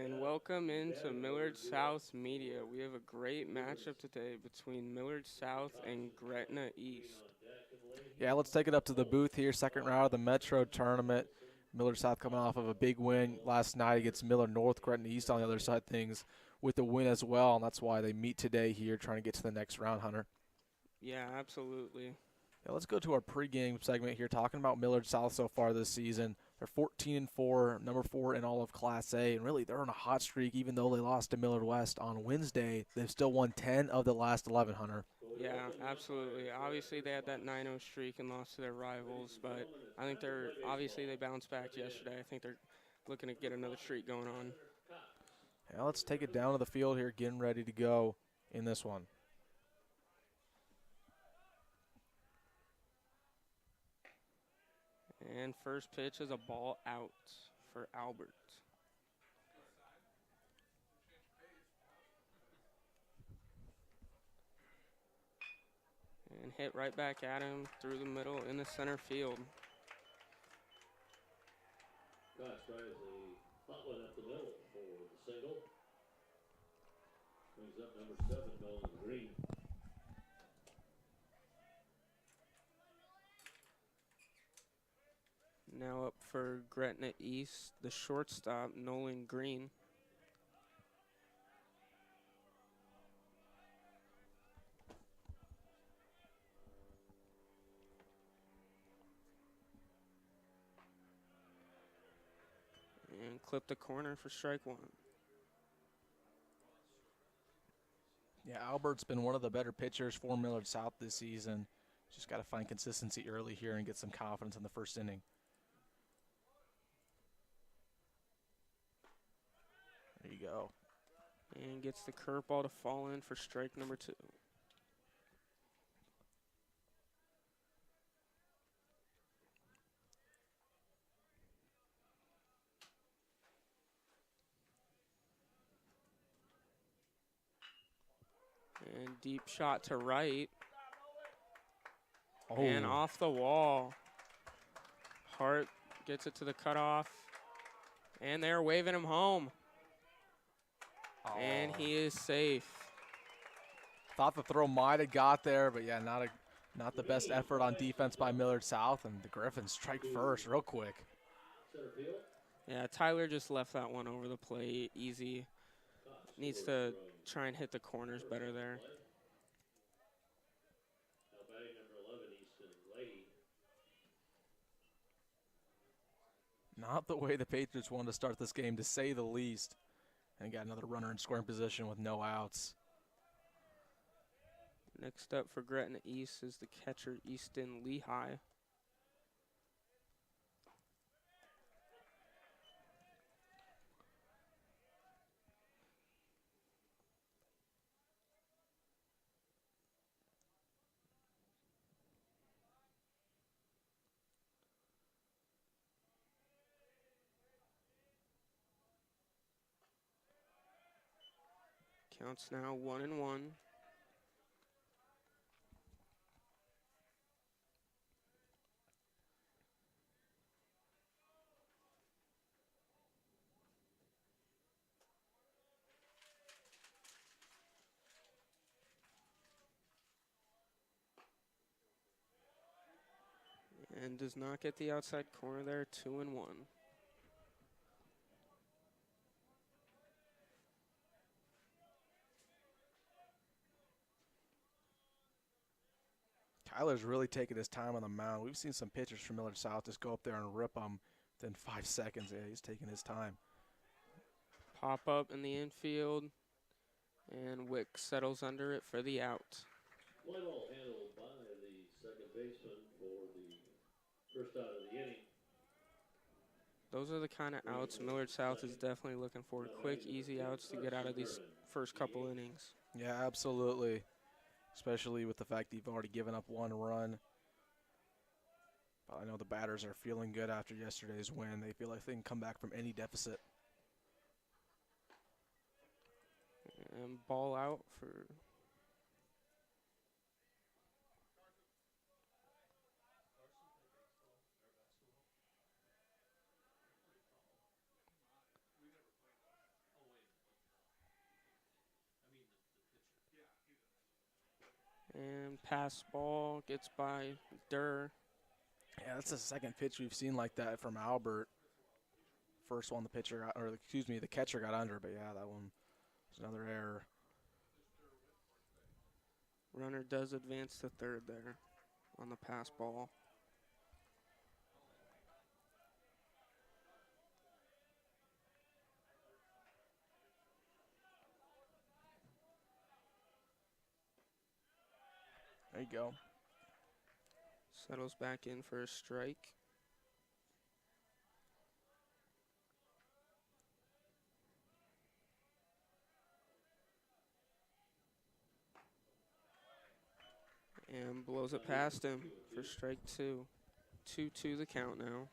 And welcome into Millard South Media. We have a great matchup today between Millard South and Gretna East. Yeah, let's take it up to the booth here. Second round of the Metro tournament. Millard South coming off of a big win last night against Millard North. Gretna East on the other side of things with the win as well, and that's why they meet today here trying to get to the next round, Hunter. Yeah, absolutely. Yeah, let's go to our pregame segment here, talking about Millard South so far this season. They're 14-4, number 4 in all of Class A, and really they're on a hot streak. Even though they lost to Millard West on Wednesday, they've still won 10 of the last 11, Hunter. Yeah, absolutely. Obviously, they had that 9-0 streak and lost to their rivals, but I think they bounced back yesterday. I think they're looking to get another streak going on. Yeah, let's take it down to the field here, getting ready to go in this one. And first pitch is a ball out for Albert. And hit right back at him through the middle in the center field. Gosh, tries a hot one up the middle for the single. Brings up number 7, Nolan Green. Now up for Gretna East, the shortstop, Nolan Green. And clip the corner for strike one. Yeah, Albert's been one of the better pitchers for Millard South this season. Just got to find consistency early here and get some confidence in the first inning. There you go. And gets the curveball to fall in for strike number 2. And deep shot to right. Oh. And off the wall. Hart gets it to the cutoff. And they're waving him home. Oh. And he is safe. Thought the throw might have got there, but yeah, not the best effort on defense by Millard South, and the Griffins strike first real quick. Yeah, Tyler just left that one over the plate easy. Needs to try and hit the corners better there. Now batting number 11, Easton Lady. Not the way the Patriots wanted to start this game, to say the least. And got another runner in scoring position with no outs. Next up for Gretna East is the catcher, Easton Lehigh. Counts now 1-1. And does not get the outside corner there, 2-1. Tyler's really taking his time on the mound. We've seen some pitchers from Millard South just go up there and rip them within 5 seconds. Yeah, he's taking his time. Pop up in the infield, and Wick settles under it for the out. Fly ball handled by the second baseman for the first out of the inning. Those are the kind of outs Millard South is definitely looking for. Quick, easy outs to get out of these first couple innings. Yeah, absolutely. Especially with the fact that you've already given up 1 run. But I know the batters are feeling good after yesterday's win. They feel like they can come back from any deficit. And ball out for And pass ball gets by Durr. Yeah, that's the second pitch we've seen like that from Albert. First one the pitcher got, or excuse me, the catcher got under, but yeah, that one was another error. Runner does advance to third there on the pass ball. There you go. Settles back in for a strike. And blows it past him for strike 2. 2-2 the count now.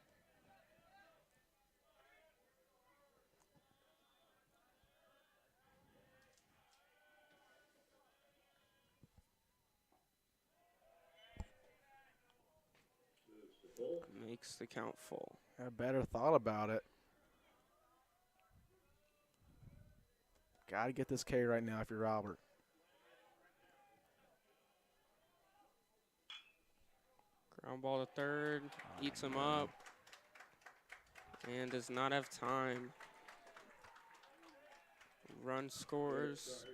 Makes the count full. I better thought about it. Got to get this K right now if you're Albert. Ground ball to third, eats him up, and does not have time. Run scores.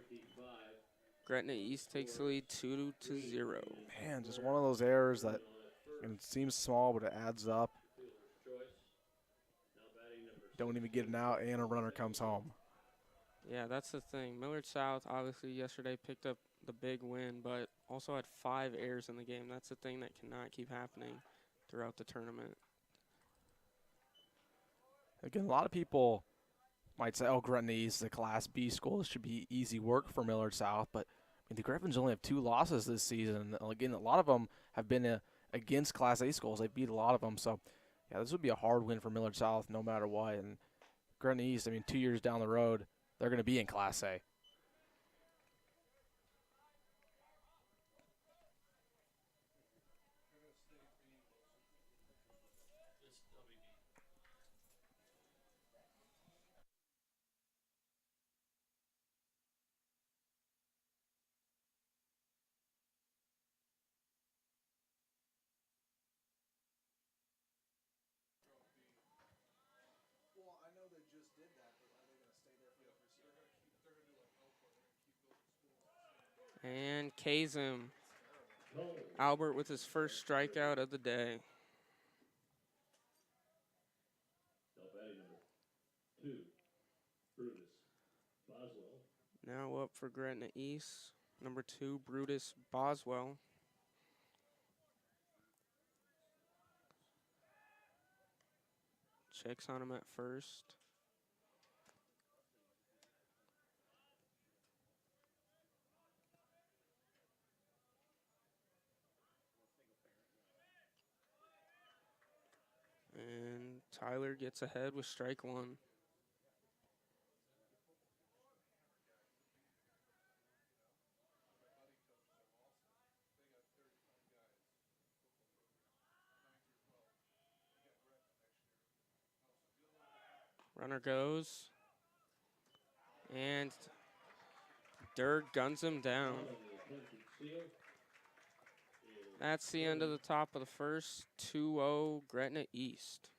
Gretna East takes the lead 2-0. Man, just one of those errors that it seems small, but it adds up. Don't even get an out, and a runner comes home. Yeah, that's the thing. Millard South obviously yesterday picked up the big win, but also had 5 errors in the game. That's the thing that cannot keep happening throughout the tournament. Again, a lot of people might say, oh, Gretna East is a Class B school. This should be easy work for Millard South. But I mean, the Griffins only have 2 losses this season. Again, a lot of them have been against Class A schools. They beat a lot of them. So, yeah, this would be a hard win for Millard South no matter what. And Gretna East, I mean, 2 years down the road, they're going to be in Class A. And K's him. Albert with his first strikeout of the day. Now up for Gretna East. Number 2, Brutus Boswell. Checks on him at first. And Tyler gets ahead with strike 1. Runner goes. And Durr guns him down. That's the end of the top of the first. 2-0 Gretna East.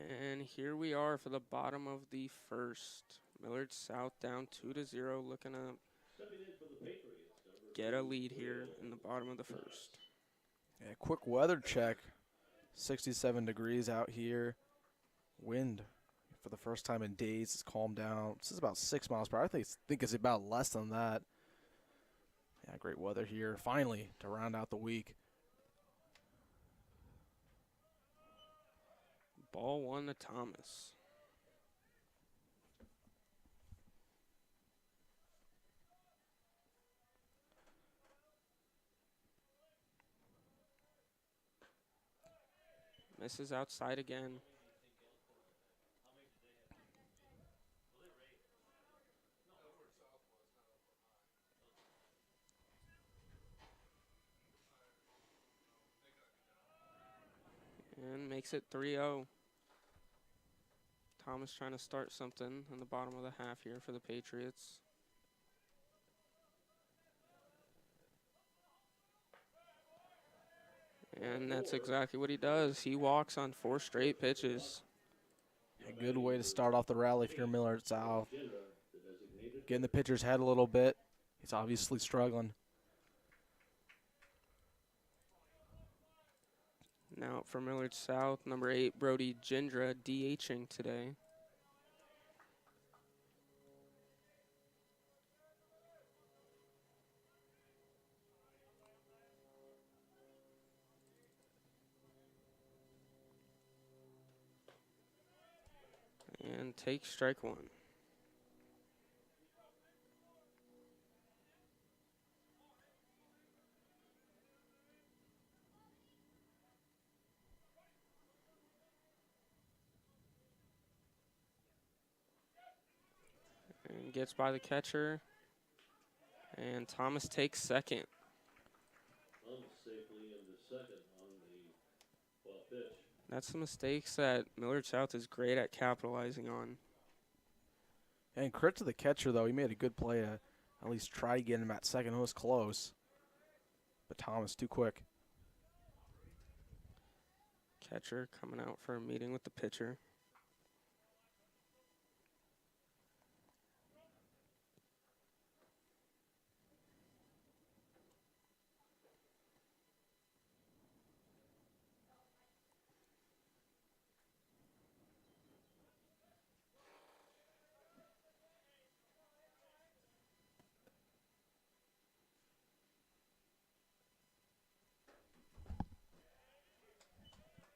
And here we are for the bottom of the first. Millard South down 2-0, looking to Stepping in for the Patriots, number get a lead here in the bottom of the Thomas. first. Yeah, quick weather check. 67 degrees out here. Wind for the first time in days has calmed down. This is about 6 miles per hour. I think it's about less than that. Yeah, great weather here. Finally, to round out the week. Ball 1 to Thomas. Misses outside again. And makes it 3-0. Thomas trying to start something in the bottom of the half here for the Patriots. And that's exactly what he does. He walks on 4 straight pitches. A good way to start off the rally if you're Millard South. Getting the pitcher's head a little bit. He's obviously struggling. Now for Millard South, number 8, Brody Gendra, DHing today. And takes strike 1. And gets by the catcher. And Thomas takes second. Thomas safely into second on the ball pitch. That's the mistakes that Millard South is great at capitalizing on. And credit to the catcher, though. He made a good play to at least try to get him at second. It was close. But Thomas, too quick. Catcher coming out for a meeting with the pitcher.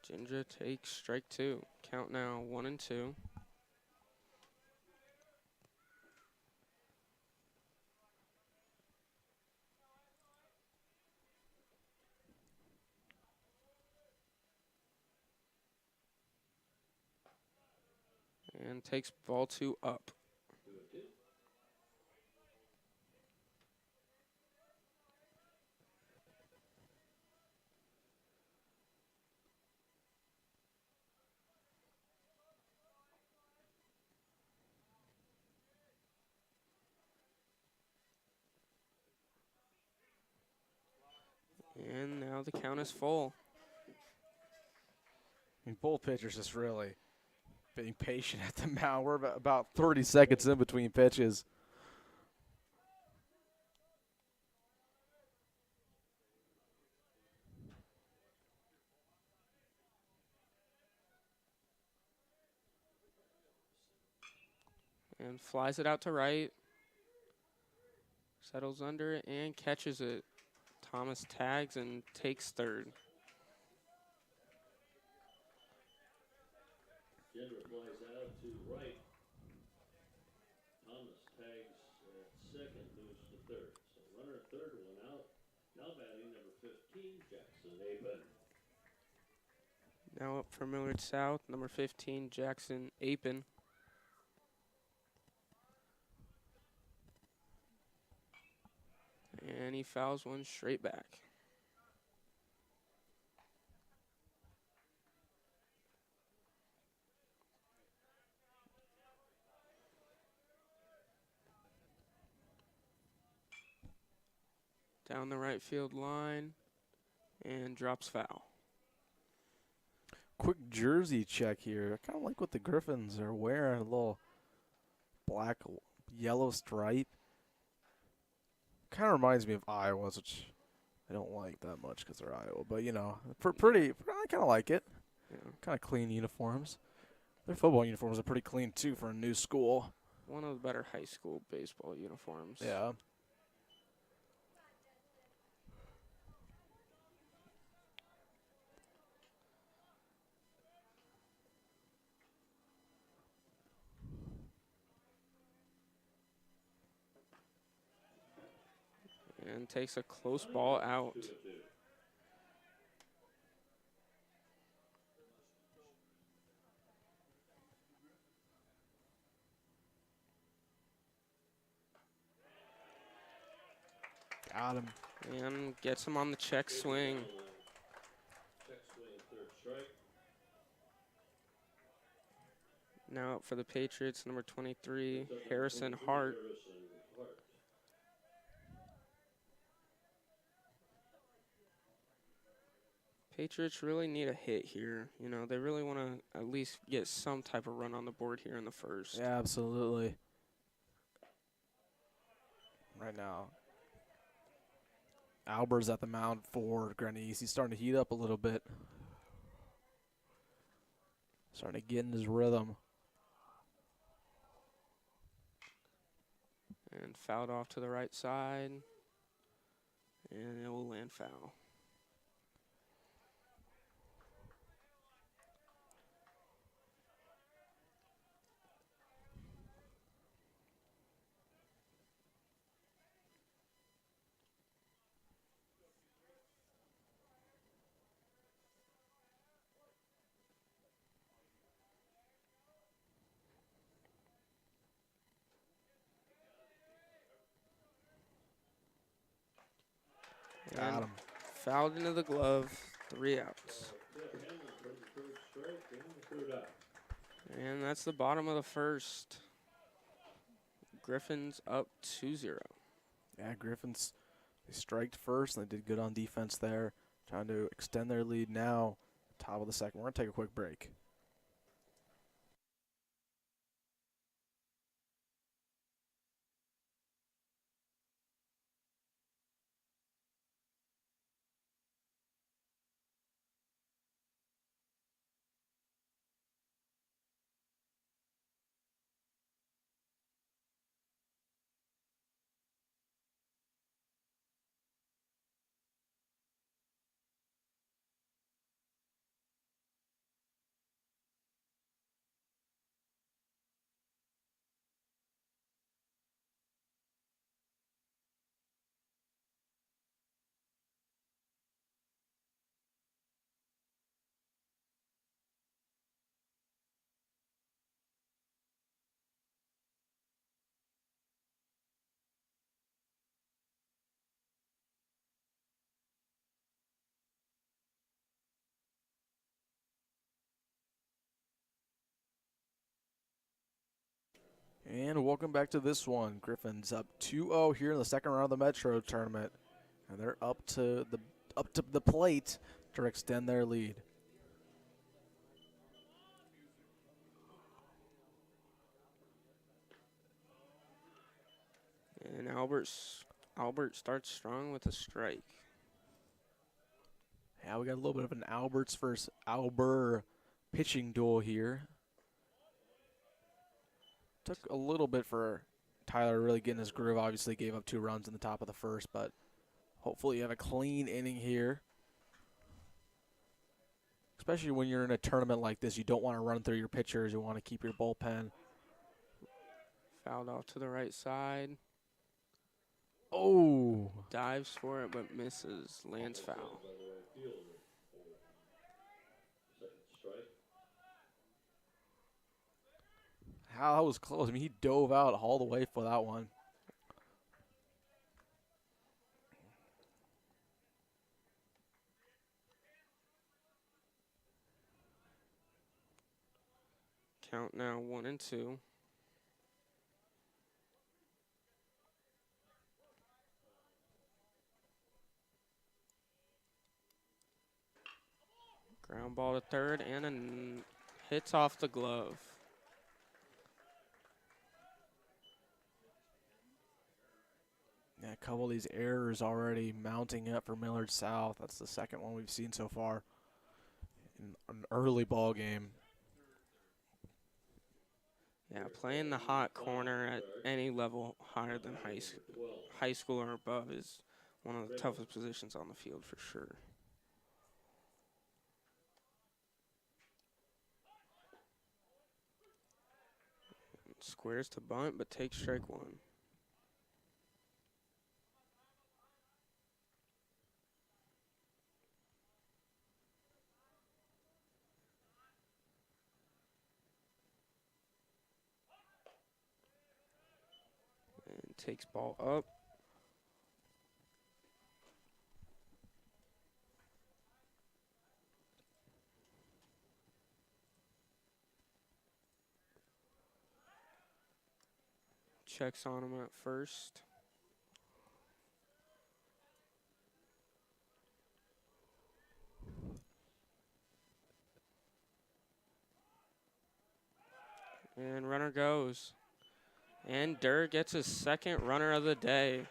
Ginger takes strike 2. Count now 1-2. And takes ball 2 up. 2-2. And now the count is full. I mean, both pitchers just really being patient at the mound. We're about 30 seconds in between pitches. And flies it out to right. Settles under it and catches it. Thomas tags and takes third. Gendra flies out to right. Thomas tags at second, moves to third. So runner at third, one out. Now batting number 15, Jackson Aben. Now up for Millard South, number 15, Jackson Apin. And he fouls one straight back. Down the right field line and drops foul. quick jersey check here. I kind of like what the Griffins are wearing. A little black, yellow stripe. Kind of reminds me of Iowa's, which I don't like that much because they're Iowa. But, you know, pretty, I kind of like it. Yeah. Kind of clean uniforms. Their football uniforms are pretty clean, too, for a new school. One of the better high school baseball uniforms. Yeah. And takes a close ball out. 2-2. Got him. And gets him on the check swing. Check swing, third strike. Now up for the Patriots, number 23, Harrison Hart. Harrison Hart. Patriots really need a hit here. You know, they really want to at least get some type of run on the board here in the first. Yeah, absolutely. Right now, Albert's at the mound for Gretna East. He's starting to heat up a little bit. Starting to get in his rhythm. And fouled off to the right side. And it will land foul. Got him. Fouled into the glove, 3 outs. Third strike and third out. And that's the bottom of the first. Griffins up 2-0. Yeah, Griffins, they striked first, and they did good on defense there. Trying to extend their lead now, top of the second. We're going to take a quick break. And welcome back to this one. Griffins up 2-0 here in the second round of the Metro tournament. And they're up to the plate to extend their lead. And Albert starts strong with a strike. Yeah, we got a little bit of an Alberts versus Albert pitching duel here. Took a little bit for Tyler to really get in his groove. Obviously gave up 2 runs in the top of the first, but hopefully you have a clean inning here. Especially when you're in a tournament like this, you don't want to run through your pitchers. You want to keep your bullpen. Fouled off to the right side. Oh. Dives for it, but misses. Lands foul. By the right fielder. Second strike. How that was close. I mean, he dove out all the way for that one. Count now 1-2. Ground ball to third and hits off the glove. Yeah, a couple of these errors already mounting up for Millard South. That's the second one we've seen so far in an early ball game. Yeah, playing the hot corner at any level higher than high school or above is one of the toughest positions on the field for sure. Squares to bunt, but takes strike one. And takes ball up. Checks on him at first. And runner goes. And Durr gets his second runner of the day.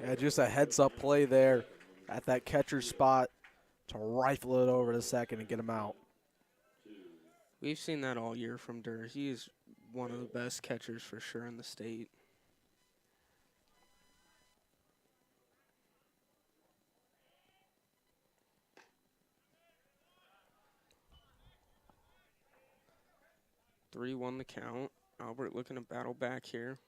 Yeah, just a heads-up play there at that catcher spot to rifle it over to second and get him out. We've seen that all year from Durr. He's one of the best catchers for sure in the state. Three won the count. Albert looking to battle back here.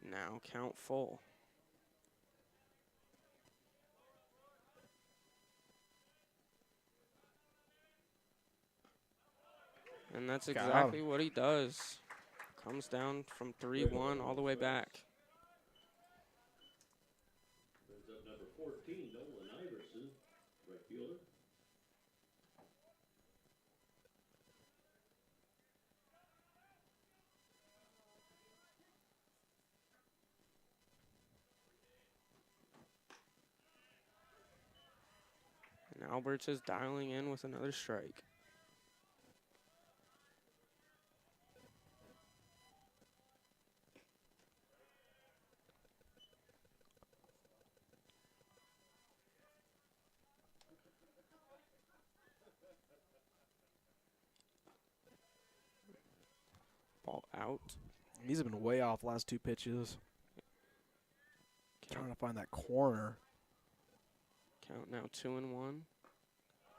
Now count full. And that's exactly what he does. Comes down from 3-1 all the way back. Brings up number 14, Nolan Iverson, right fielder. And Alberts is dialing in with another strike. Ball out. He's been way off last two pitches. Trying to find that corner. Count now 2-1.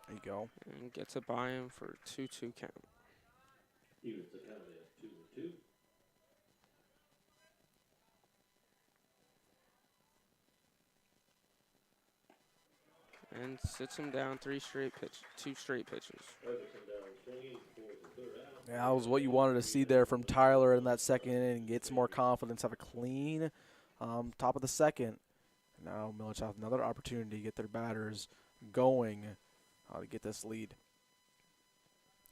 There you go. And gets it by him for 2-2 count. Evens the count at 2-2. And sits him down two straight pitches. Iverson down swinging for the third out. Yeah, that was what you wanted to see there from Tyler in that second inning. Get some more confidence, have a clean top of the second. Now Millard South another opportunity to get their batters going to get this lead.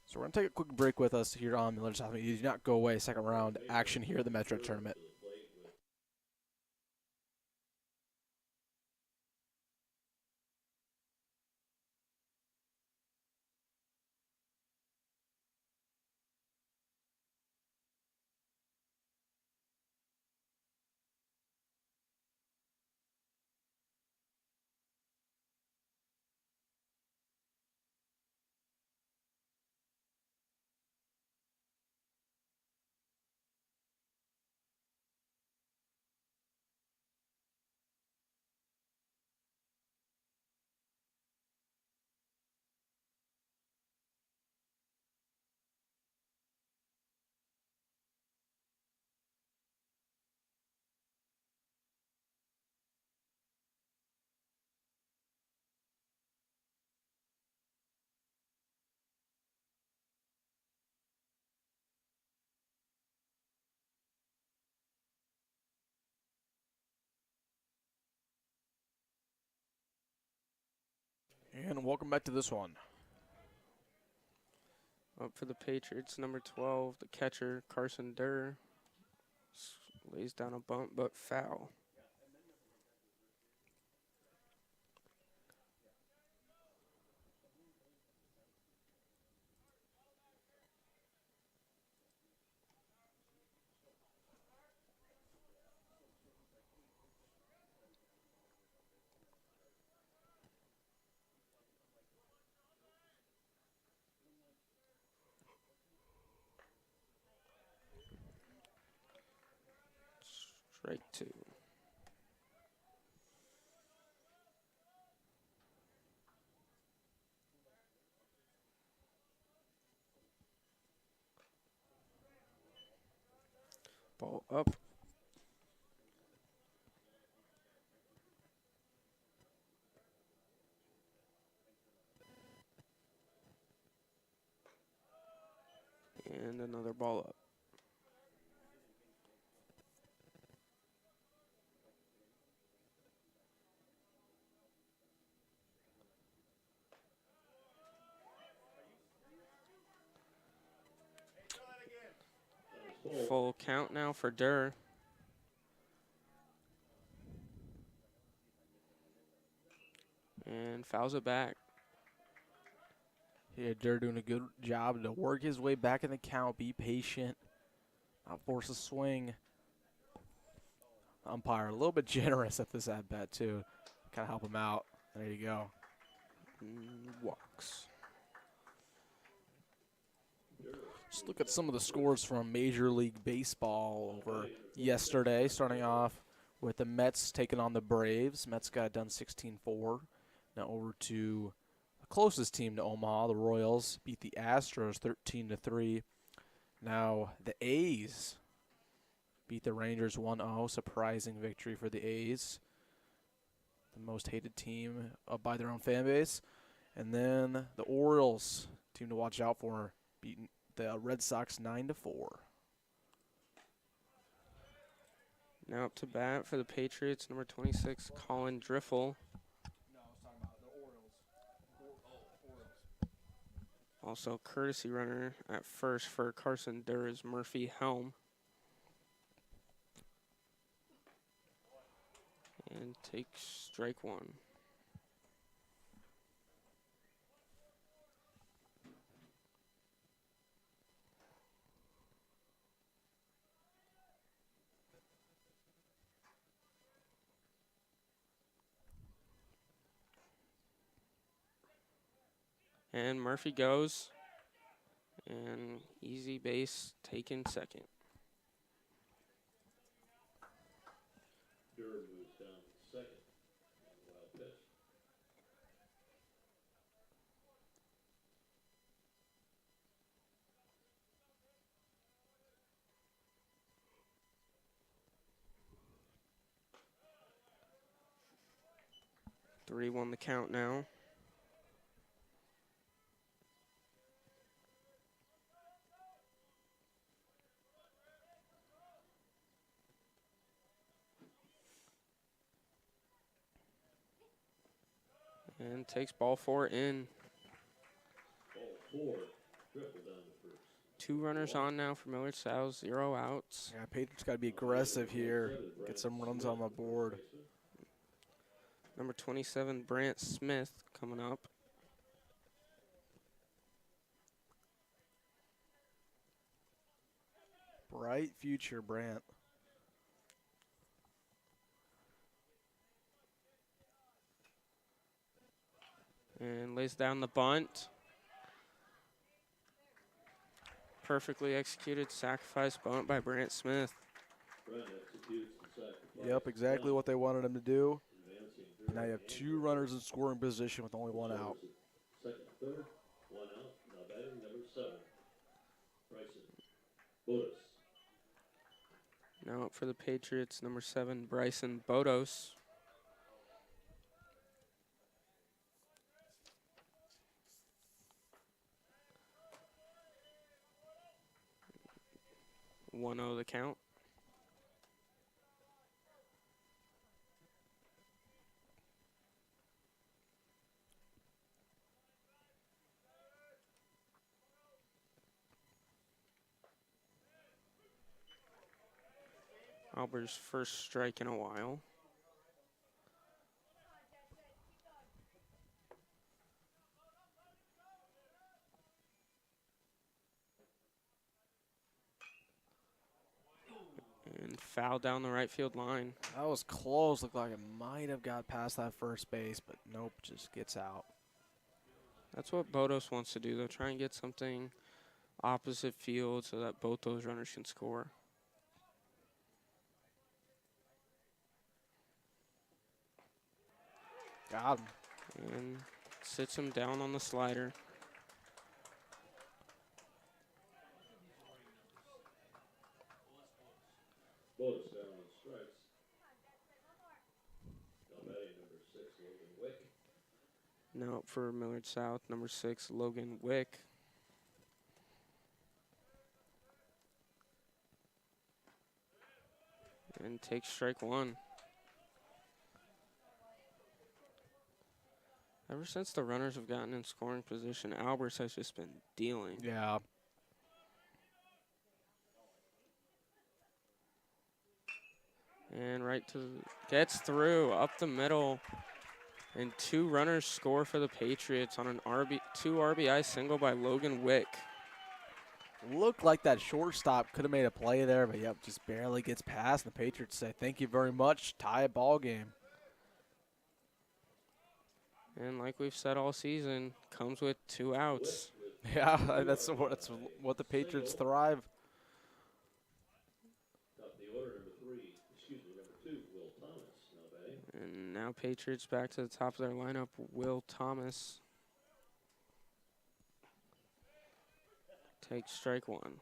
So we're going to take a quick break with us here on Millard South. You do not go away. Second round action here at the Metro Tournament. And welcome back to this one. Up for the Patriots, number 12, the catcher, Carson Durr. Lays down a bunt, but foul. Strike 2. Ball up. And another ball up. Full count now for Durr. And fouls it back. Yeah, Durr doing a good job to work his way back in the count, be patient, not force a swing. Umpire a little bit generous at this at-bat, too. Kind of help him out. There you go. Walks. Just look at some of the scores from Major League Baseball over yesterday, starting off with the Mets taking on the Braves. Mets got it done 16-4. Now over to the closest team to Omaha, the Royals, beat the Astros 13-3. Now the A's beat the Rangers 1-0. Surprising victory for the A's, the most hated team by their own fan base. And then the Orioles, team to watch out for, beating the Red Sox 9-4. Now up to bat for the Patriots, number 26, Colin Driffle. No, I was talking about the Orioles. Orioles. Also, courtesy runner at first for Carson Durr is Murphy Helm. And takes strike 1. And Murphy goes. And easy base taken second. Durr moves down to second. Wild pitch. Three won the count now. And takes ball 4 in. Ball 4. Triple down to first. 2 runners on now for Millard South, 0 outs. Yeah, Patriots got to be aggressive here. Get some runs on the board. Number 27, Brant Smith, coming up. Bright future, Brant. And lays down the bunt. Perfectly executed sacrifice bunt by Brant Smith. Brent executes the sacrifice. Yep, exactly what they wanted him to do. Advancing And now you have 2 runners in scoring position with only 1 out. Second, third, 1 out. Now batting number 7. Bryson Bodas. Now up for the Patriots, number 7, Bryson Bodos. One oh the count. Albert's first strike in a while. And foul down the right field line. That was close. Looked like it might have got past that first base, but nope, just gets out. That's what Bodos wants to do, though. Try and get something opposite field so that both those runners can score. Got him. And sits him down on the slider. Bonus down on strikes. Now batting number 6, Logan Wick. Now up for Millard South, number 6, Logan Wick. And takes strike one. Ever since the runners have gotten in scoring position, Alberts has just been dealing. Yeah. And right to, gets through, up the middle. And 2 runners score for the Patriots on an 2 RBI single by Logan Wick. Looked like that shortstop could have made a play there, but yep, just barely gets past. And the Patriots say, thank you very much, tie a ball game. And like we've said all season, comes with 2 outs. Yeah, that's what the Patriots thrive. Top of the order, number 2, Will Thomas. Now batting. And now Patriots back to the top of their lineup, Will Thomas. Takes strike one.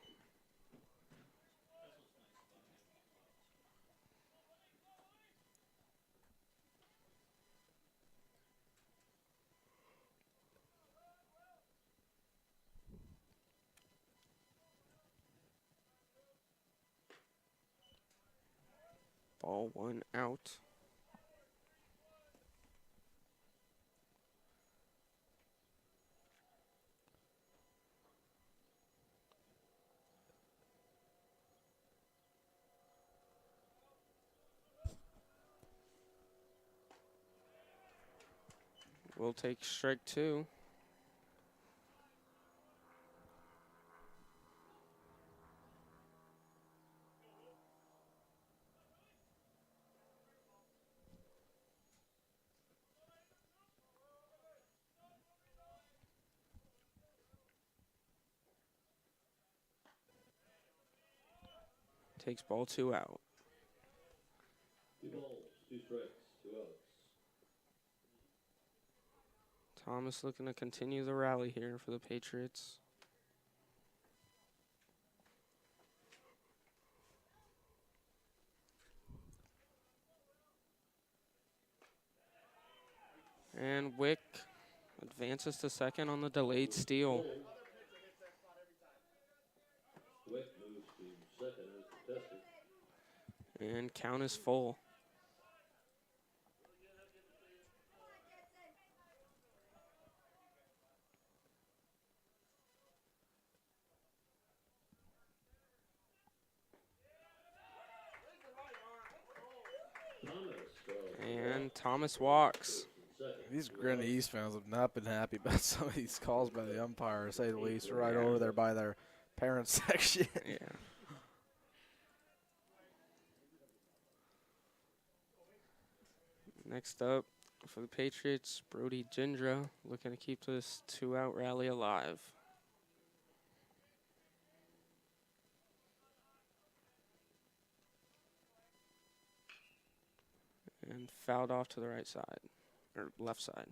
Ball 1 out. We'll take strike 2. Takes ball 2 out. 2 balls, 2 strikes, 2 outs. Thomas looking to continue the rally here for the Patriots. And Wick advances to second on the delayed steal. Wick moves to second as contested. And count is full. And Thomas walks. These Gretna East fans have not been happy about some of these calls by the umpire, to say the least. Right over there by their parents section. Yeah. Next up for the Patriots, Brody Gindra looking to keep this 2-out rally alive. And fouled off to the right side, or left side.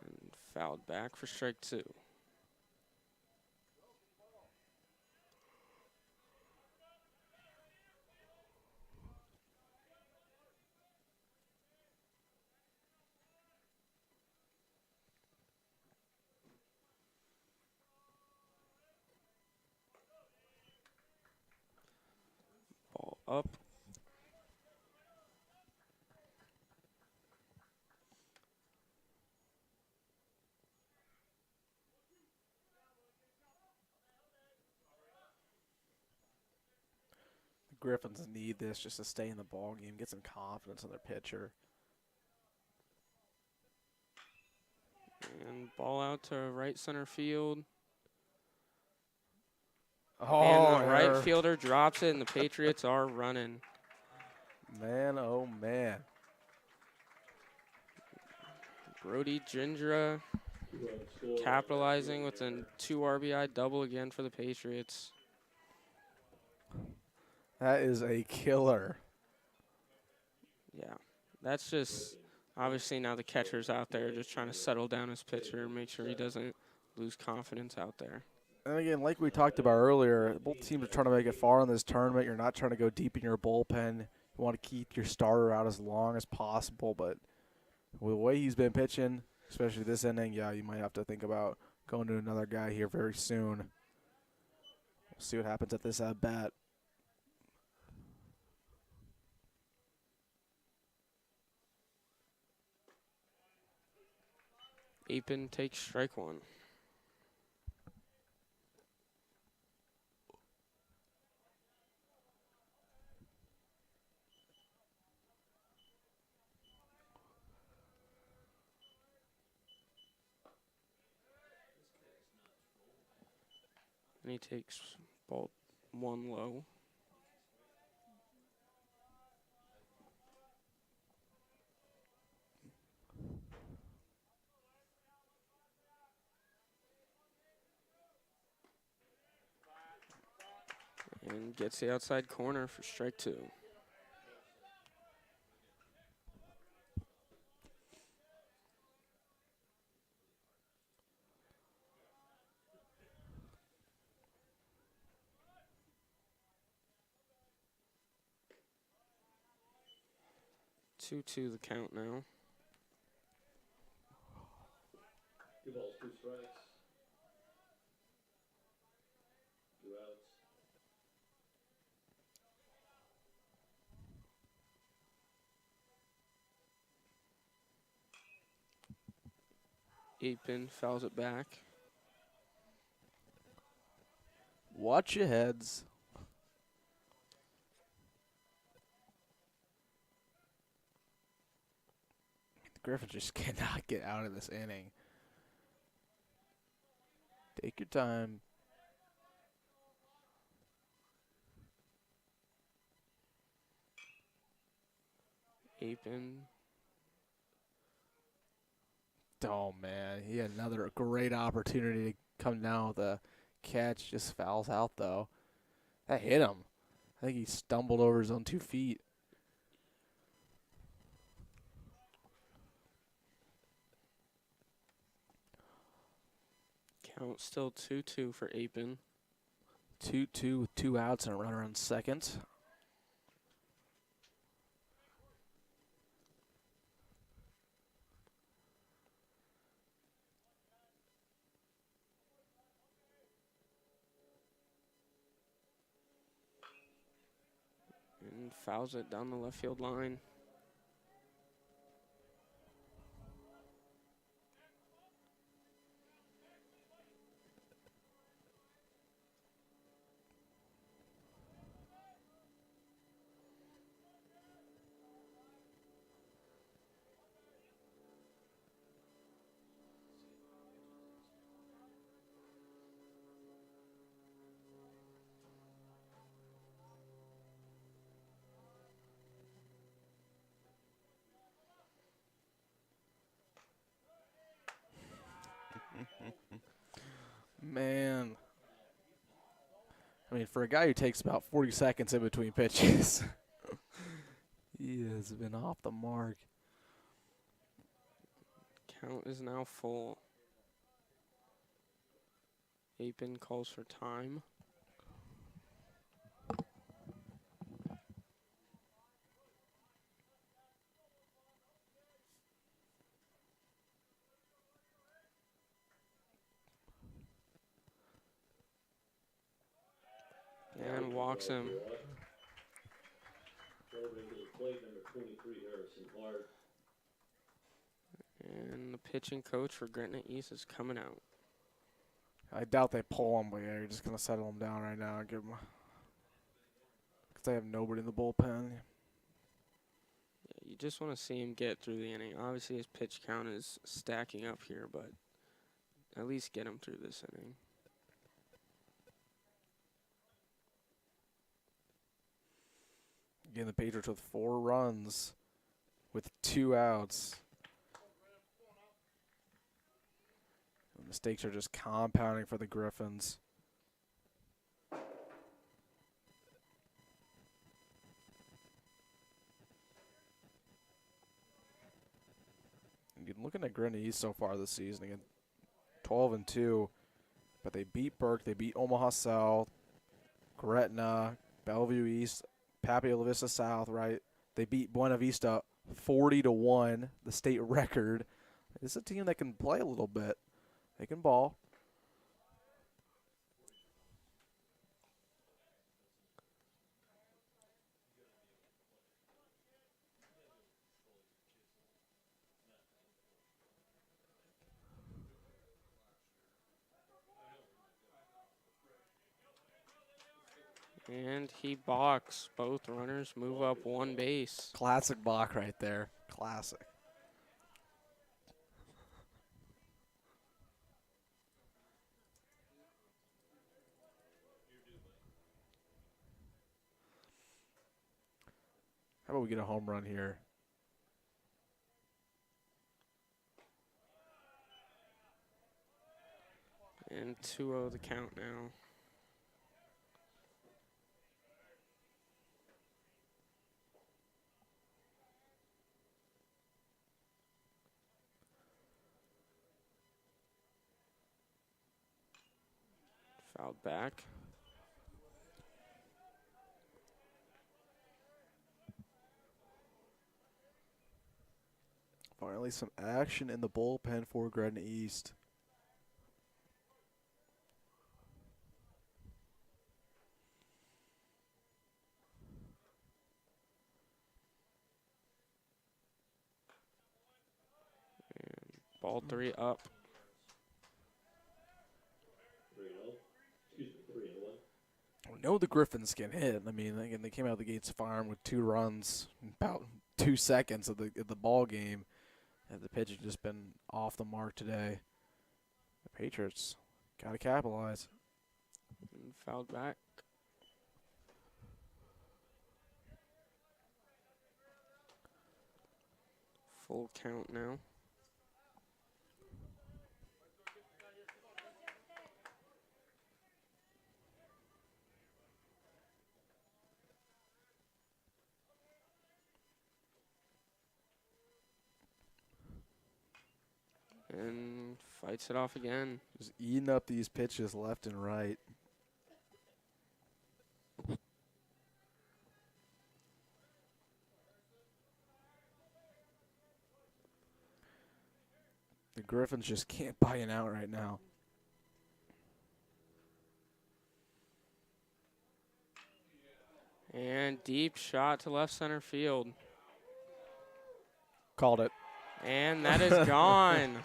And fouled back for strike 2. up. The Griffins need this just to stay in the ball game, get some confidence in their pitcher. And ball out to right center field. Oh, and the right fielder drops it, and the Patriots are running. Man, oh, man. Brody Gindra capitalizing with a 2 RBI double again for the Patriots. That is a killer. Yeah, that's just obviously now the catcher's out there just trying to settle down his pitcher and make sure he doesn't lose confidence out there. And again, like we talked about earlier, both teams are trying to make it far in this tournament. You're not trying to go deep in your bullpen. You want to keep your starter out as long as possible. But with the way he's been pitching, especially this inning, yeah, you might have to think about going to another guy here very soon. We'll see what happens at this at-bat. Apin takes strike 1. And he takes ball 1 low. And gets the outside corner for strike 2. Two the count now. 2 balls, 2 strikes. 2 outs. Apin fouls it back. Watch your heads. The Griffins just cannot get out of this inning. Take your time. Apin. Oh, man. He had another great opportunity to come down with a catch. Just fouls out, though. That hit him. I think he stumbled over his own 2 feet. Count still 2-2 for Apin. 2-2 with 2 outs and a runner on second. And fouls it down the left field line. Man. I mean, for a guy who takes about 40 seconds in between pitches, he has been off the mark. Count is now full. Apin calls for time. And walks him. Over to the plate, number 23, Harrison Hart. And the pitching coach for Gretna East is coming out. I doubt they pull him, but yeah, you're just going to settle him down right now and give him because they have nobody in the bullpen. Yeah, you just want to see him get through the inning. Obviously, his pitch count is stacking up here, but at least get him through this inning. Again, the Patriots with 4 runs with 2 outs. The mistakes are just compounding for the Griffins. Looking at Gretna East so far this season, again, 12-2, but they beat Burke, they beat Omaha South, Gretna, Bellevue East, Papio La Vista South, right? They beat Buena Vista 40-1, the state record. This is a team that can play a little bit. They can ball. And he balks. Both runners move up 1 base. Classic balk right there. Classic. How about we get a home run here? And 2-0 the count now. Fouled back. Finally some action in the bullpen for Gretna East. Ball 3 up. 3-0. Excuse me, 3-1. We know the Griffins can hit. I mean, again, they came out of the gates firing with 2 runs in about 2 seconds of the ball game. And the pitch has just been off the mark today. The Patriots got to capitalize. And fouled back. Full count now. And fights it off again. Just eating up these pitches left and right. The Griffins just can't buy an out right now. And deep shot to left center field. Called it. And that is gone.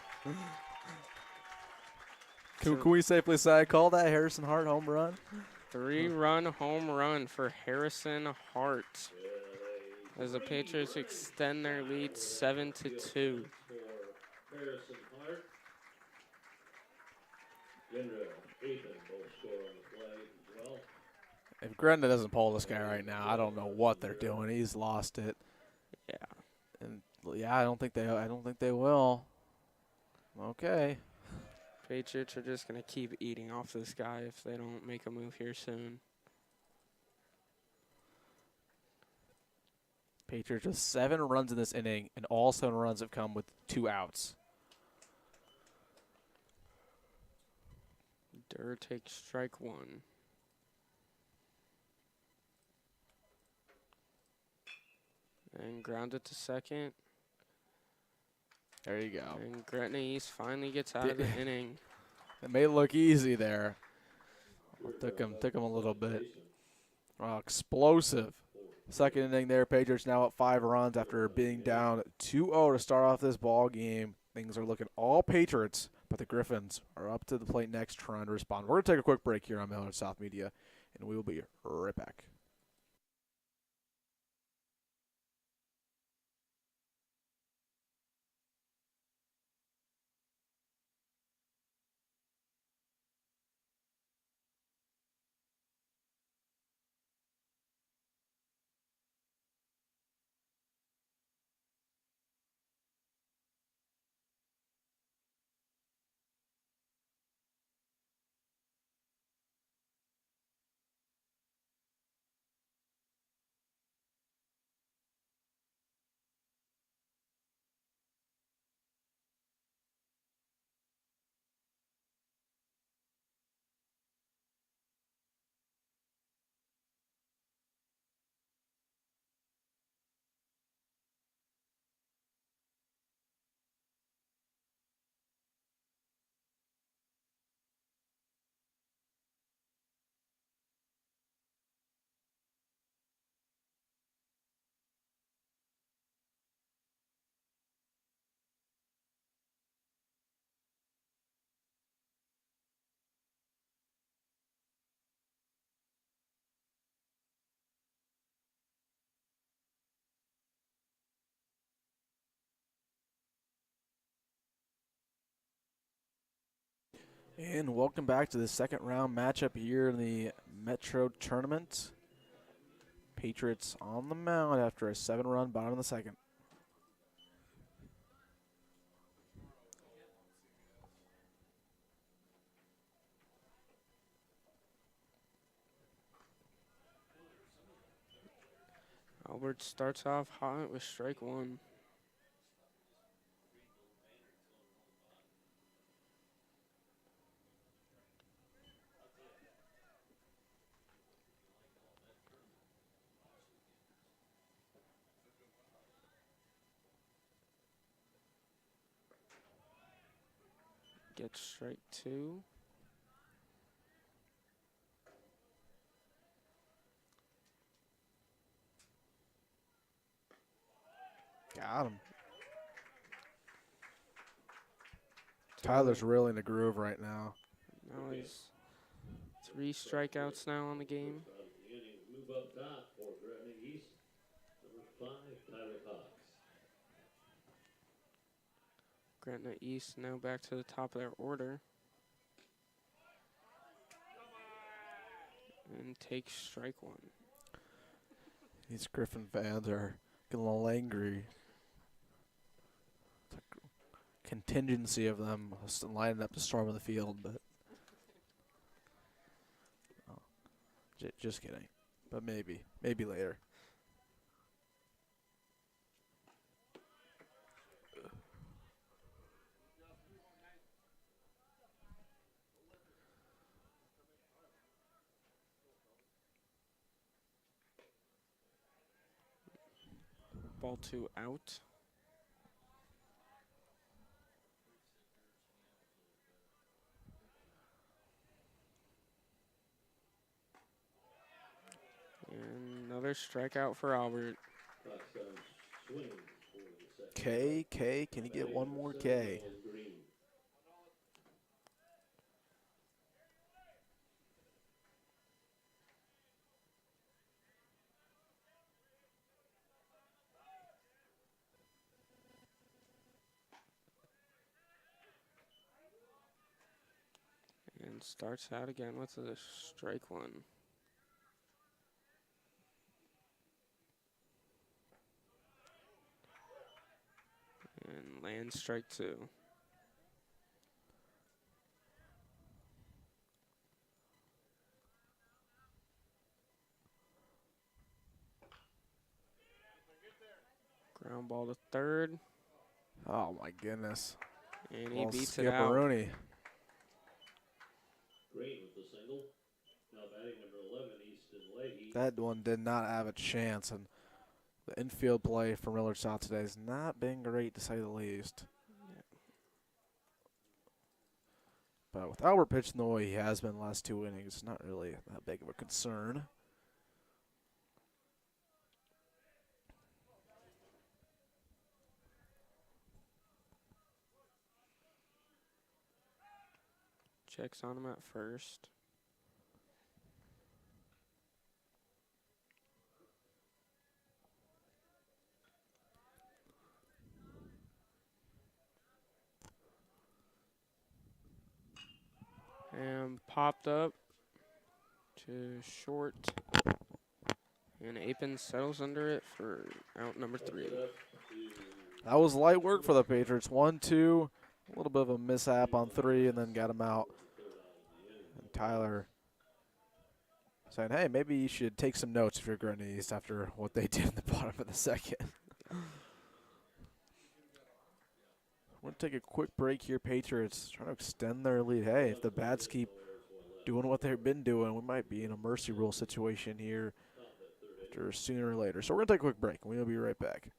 Can we safely say I called that Harrison Hart home run? 3-run home run for Harrison Hart as the Patriots extend their lead 7-2. For Harrison Hart. Gendra, Ethan both score on the play as well. If Gretna doesn't pull this guy right now, I don't know what they're doing. He's lost it. Yeah. And yeah, I don't think they will. Okay. Patriots are just going to keep eating off this guy if they don't make a move here soon. Patriots with 7 runs in this inning, and all 7 runs have come with 2 outs. Durr takes strike 1. And grounded to second. There you go. And Gretna East finally gets out of the inning. It may look easy there. Took him a little bit. Wow, explosive. Second inning there, Patriots now up 5 runs after being down 2-0 to start off this ball game. Things are looking all Patriots, but the Griffins are up to the plate next trying to respond. We're going to take a quick break here on Millard South Media, and we will be right back. And welcome back to the second round matchup here in the Metro Tournament. Patriots on the mound after a 7-run bottom of the second. Albert starts off hot with strike one. Gets strike two. Got him. Tyler's really in the groove right now. Now he's 3 strikeouts now on the game. Move up top for Gretna East. Number 5, Tyler Cox. Gretna East now back to the top of their order. And takes strike one. These Griffin fans are getting a little angry. It's a contingency of them lining up to storm the field, but just kidding. But maybe later. Ball 2 out. And another strikeout for Albert. K, can you get one more K? And starts out again with a strike one. And lands strike two. Ground ball to third. Oh my goodness. And he Well, beats it out. Skipperoni. Green with the single. Now batting number 11, Easton Leahy. That one did not have a chance, and the infield play for Millard South today has not been great, to say the least. But with Albert pitching the way he has been the last 2 innings, it's not really that big of a concern. Checks on him at first. And popped up to short. And Apin settles under it for out number 3. That was light work for the Patriots. 1-2, a little bit of a mishap on 3, and then got him out. And Tyler saying, hey, maybe you should take some notes if you're Gretna East after what they did in the bottom of the second. We're going to take a quick break here. Patriots trying to extend their lead. Hey, if the Bats keep doing what they've been doing, we might be in a mercy rule situation here sooner or later. So we're going to take a quick break, and we'll be right back.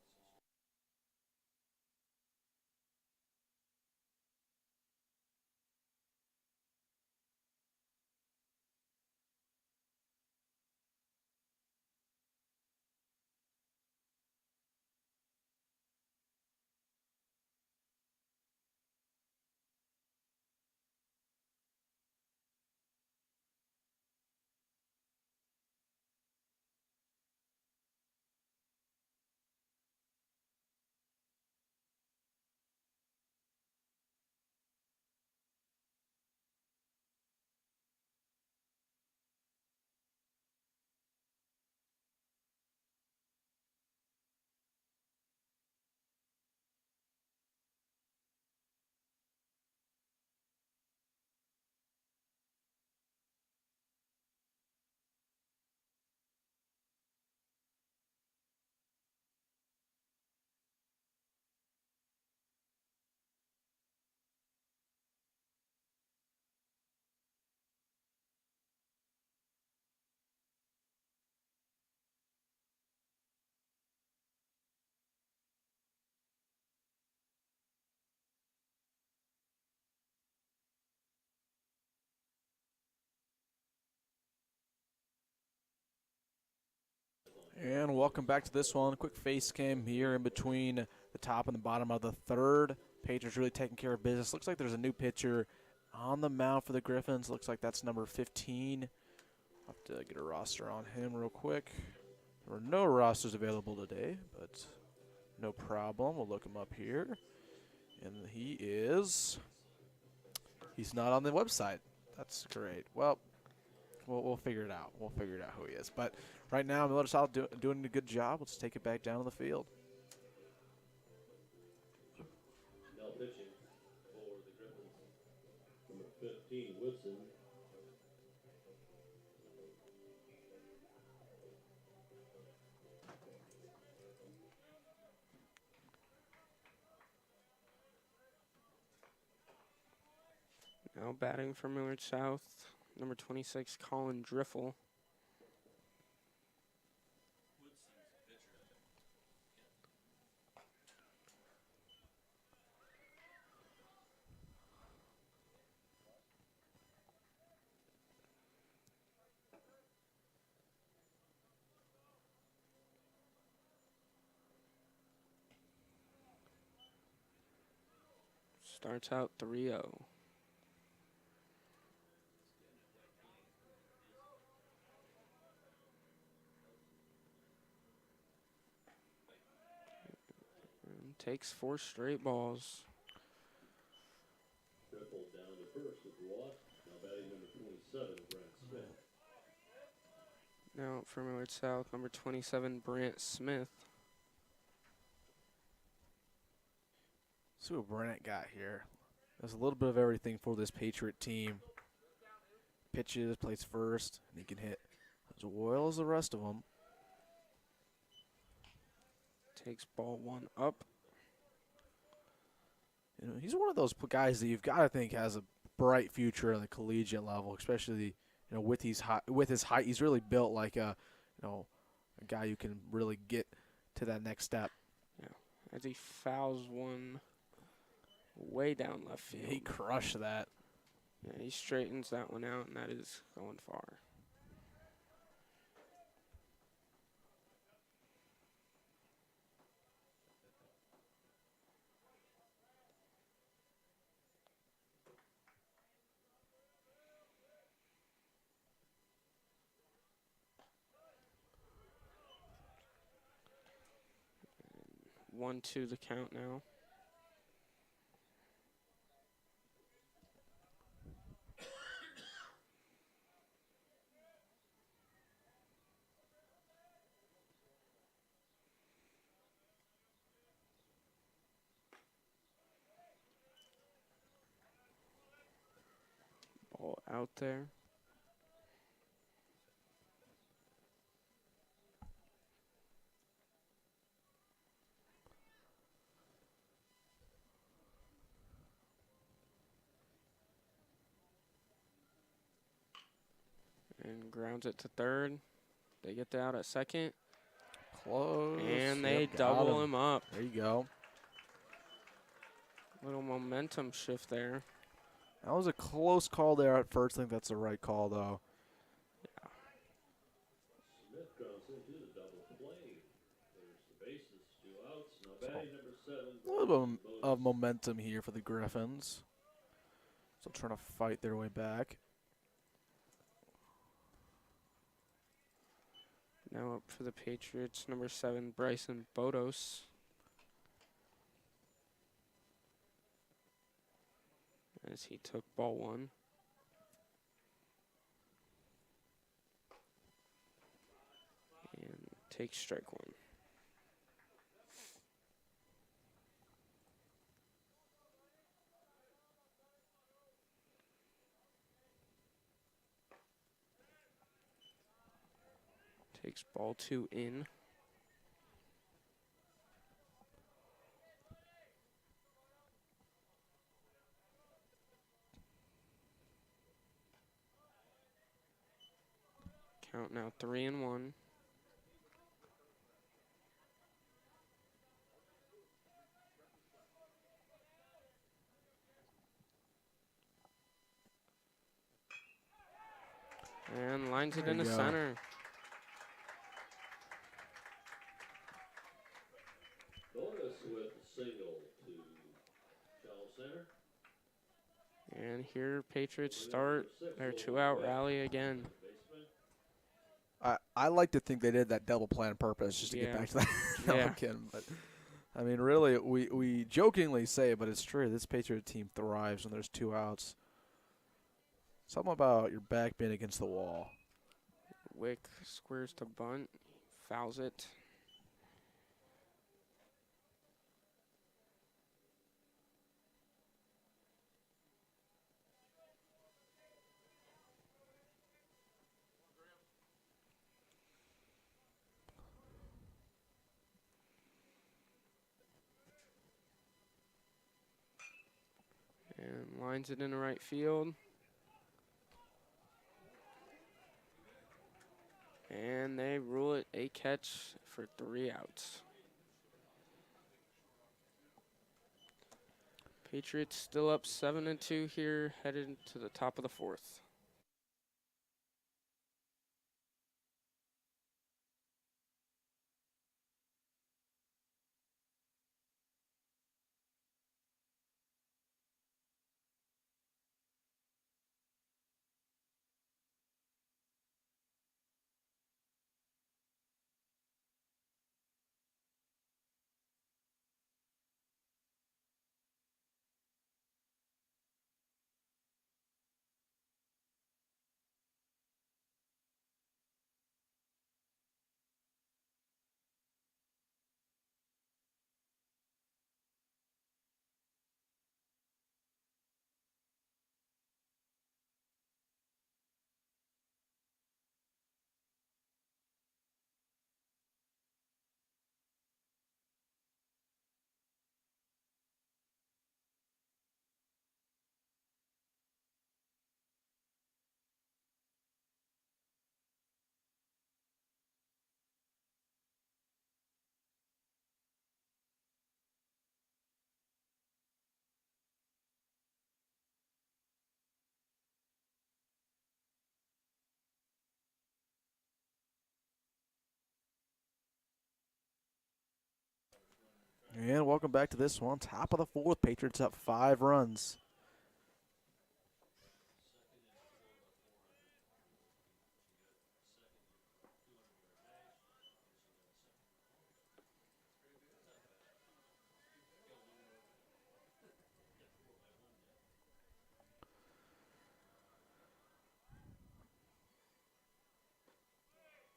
And welcome back to this one. Quick face cam here in between the top and the bottom of the third. Patriots really taking care of business. Looks like there's a new pitcher on the mound for the Griffins. Looks like that's number 15. I'll have to get a roster on him real quick. There were no rosters available today, but no problem. We'll look him up here. And he's not on the website. That's great. Well, we'll figure it out. We'll figure it out who he is. But right now, Millard South doing a good job. Let's take it back down to the field. Now pitching for the Griffins, number 15, Woodson. Now batting for Millard South, number 26, Colin Driffle. Starts out 3-0. And takes 4 straight balls. Triple down to first with the walk. Now batting number 27, Brent Smith. Now for Millard South, number 27, Brant Smith. See what Brant got here. There's a little bit of everything for this Patriot team. Pitches, plays first, and he can hit as well as the rest of them. Takes ball 1 up. You know, he's one of those guys that you've got to think has a bright future on the collegiate level, especially with his height. He's really built like a guy who can really get to that next step. Yeah, as he fouls one way down left field. He crushed that. Yeah, he straightens that one out, and that is going far. 1-2 the count now. Ball out there. And grounds it to third. They get the out at second. Close. And they Yep, got double him up. There you go. Little momentum shift there. That was a close call there at first. I think that's the right call, though. Yeah. Smith grounds into the double play. There's the bases, 2 outs. Now batting number 7. A little bit of momentum here for the Griffins. Still trying to fight their way back. Now up for the Patriots, number 7, Bryson Bodos. As he took ball 1. And takes strike 1. Takes ball 2 in. Count now 3-1. And lines it There in the you go. center. Bonus with a single to shallow center. And here Patriots start their 2-out rally again. I like to think they did that double play on purpose just to get Yeah. back to that. No, Yeah. I'm kidding. But, I mean, really, we jokingly say it, but it's true. This Patriot team thrives when there's 2 outs. Something about your back being against the wall. Wick squares to bunt, fouls it. And lines it into right field. And they rule it a catch for 3 outs. Patriots still up 7-2 here, headed to the top of the 4th. And welcome back to this one. Top of the 4th. Patriots up 5 runs.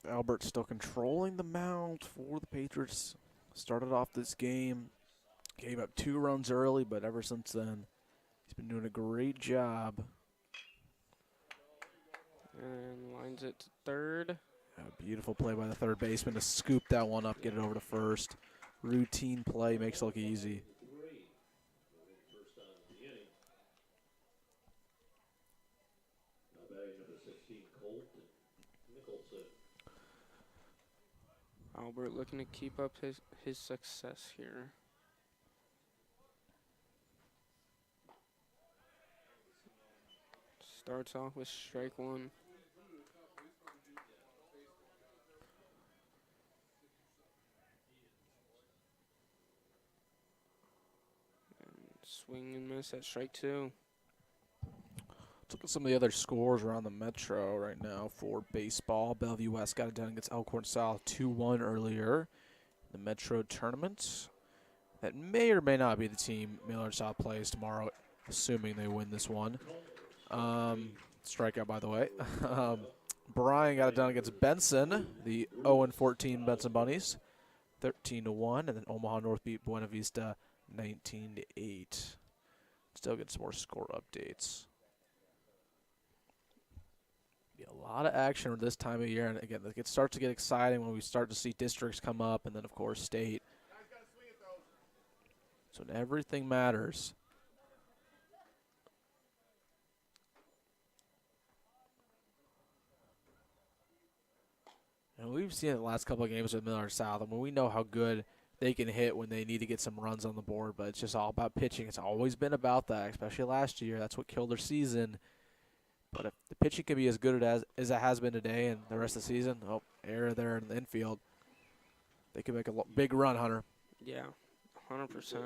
Albert still controlling the mound for the Patriots. Started off this game, gave up 2 runs early, but ever since then, he's been doing a great job. And lines it to third. A beautiful play by the third baseman to scoop that one up, get it over to first. Routine play, makes it look easy. First out of the inning. Now batting number 16, Colt and Nicholson. Albert looking to keep up his success here. Starts off with strike 1. Swing and miss at strike 2. Let's look at some of the other scores around the Metro right now for baseball. Bellevue West got it done against Elkhorn South 2-1 earlier in the Metro tournament. That may or may not be the team Millard South plays tomorrow, assuming they win this one. Strikeout, by the way. Bryan got it done against Benson, the 0-14 Benson Bunnies, 13-1, and then Omaha North beat Buena Vista 19-8. Still get some more score updates. Be a lot of action this time of year, and again, it starts to get exciting when we start to see districts come up, and then of course state. So everything matters. And we've seen it the last couple of games with Millard South. I mean, we know how good they can hit when they need to get some runs on the board, but it's just all about pitching. It's always been about that, especially last year. That's what killed their season. But if the pitching can be as good as it has been today and the rest of the season, error there in the infield, they could make a big run, Hunter. Yeah, 100%.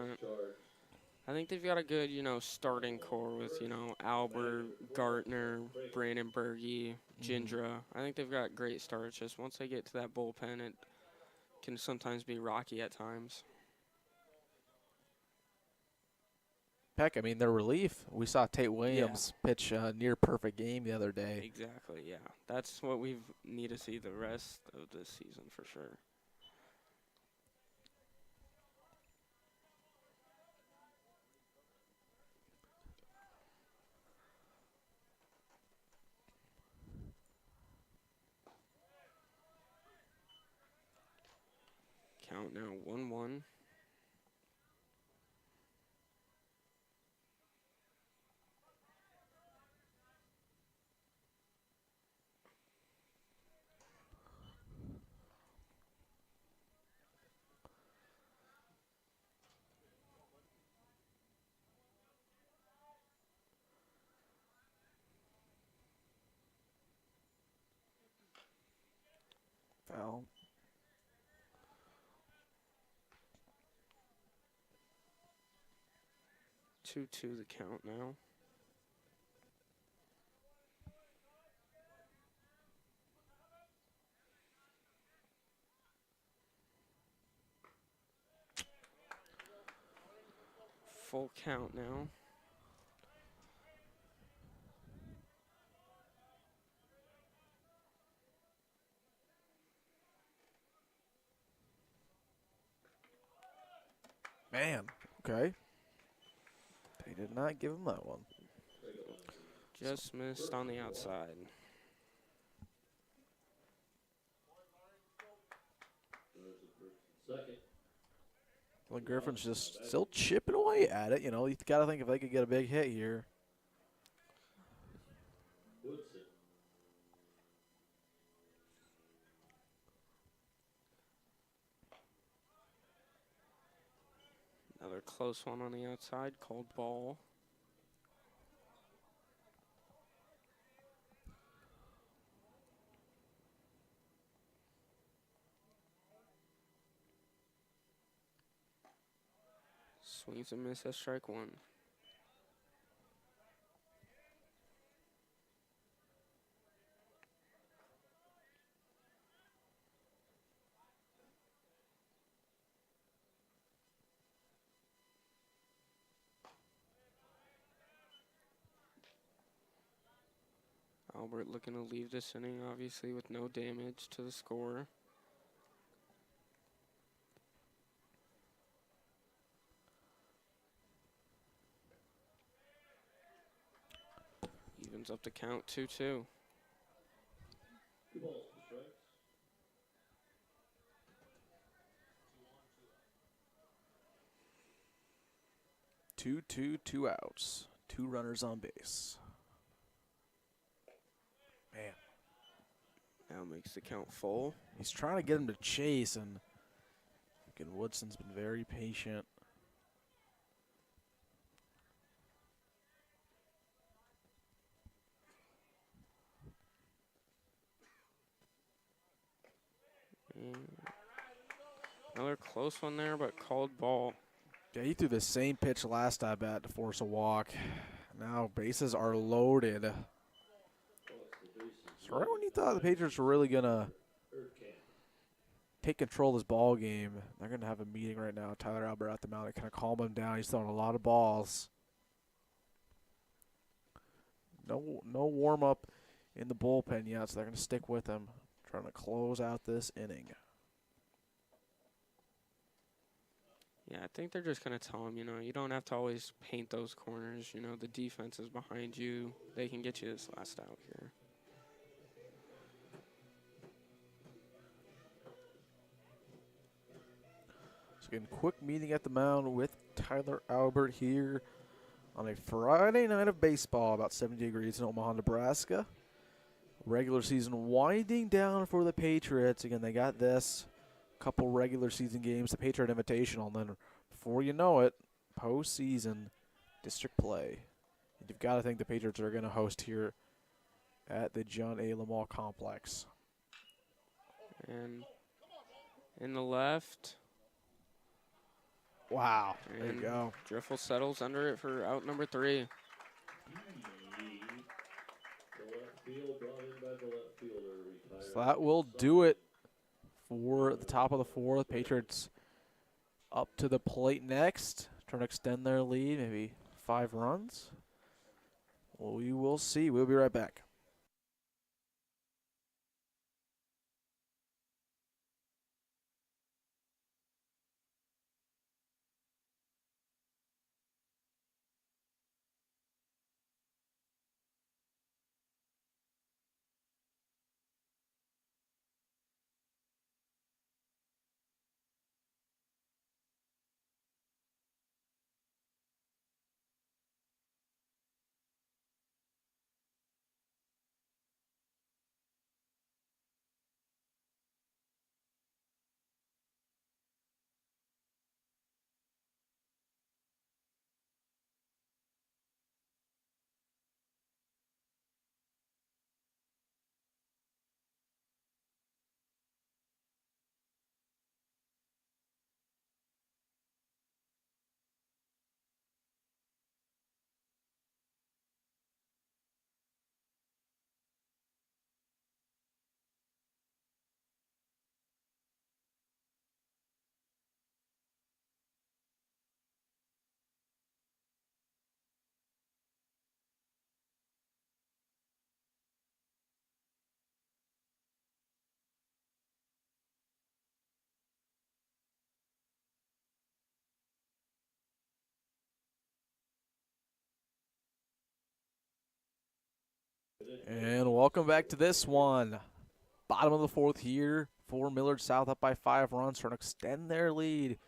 I think they've got a good, starting core with, Albert, Gartner, Brandon Berge, Gindra. I think they've got great starts. Just once they get to that bullpen, it can sometimes be rocky at times. Heck, I mean, their relief. We saw Tate Williams pitch a near-perfect game the other day. Exactly, yeah. That's what we need to see the rest of this season for sure. Count now 1-1. Foul. Two the count now. Full count now. Man, okay. They did not give him that one. Just missed on the outside. Well, the Griffins just still chipping away at it. You got to think if they could get a big hit here. Another close one on the outside, called ball. Swings and miss at strike 1. Albert looking to leave this inning, obviously, with no damage to the score. Evens up the count 2-2. 2 balls, 2 strikes. 2-2, 2 outs. 2 runners on base. Man, Now makes the count full. he's trying to get him to chase, and again, Woodson's been very patient. Another close one there, but called ball. Yeah, he threw the same pitch last at bat to force a walk. Now bases are loaded. So right when you thought the Patriots were really going to take control of this ball game, they're going to have a meeting right now. Tyler Albert at the mound to kind of calm him down. He's throwing a lot of balls. No warm-up in the bullpen yet, so they're going to stick with him, trying to close out this inning. Yeah, I think they're just going to tell him, you don't have to always paint those corners. The defense is behind you. They can get you this last out here. So again, quick meeting at the mound with Tyler Albert here on a Friday night of baseball, about 70 degrees in Omaha, Nebraska. Regular season winding down for the Patriots. Again, they got this couple regular season games, the Patriot Invitational, and then before you know it, postseason district play. And you've got to think the Patriots are going to host here at the John A. Lamall Complex. And in the left. Wow, there you go. Driffle settles under it for out number 3. So that will do it for the top of the 4th. Patriots up to the plate next, trying to extend their lead, maybe 5 runs. Well, we will see. We'll be right back. And welcome back to this one. Bottom of the 4th here for Millard South, up by 5 runs, trying to extend their lead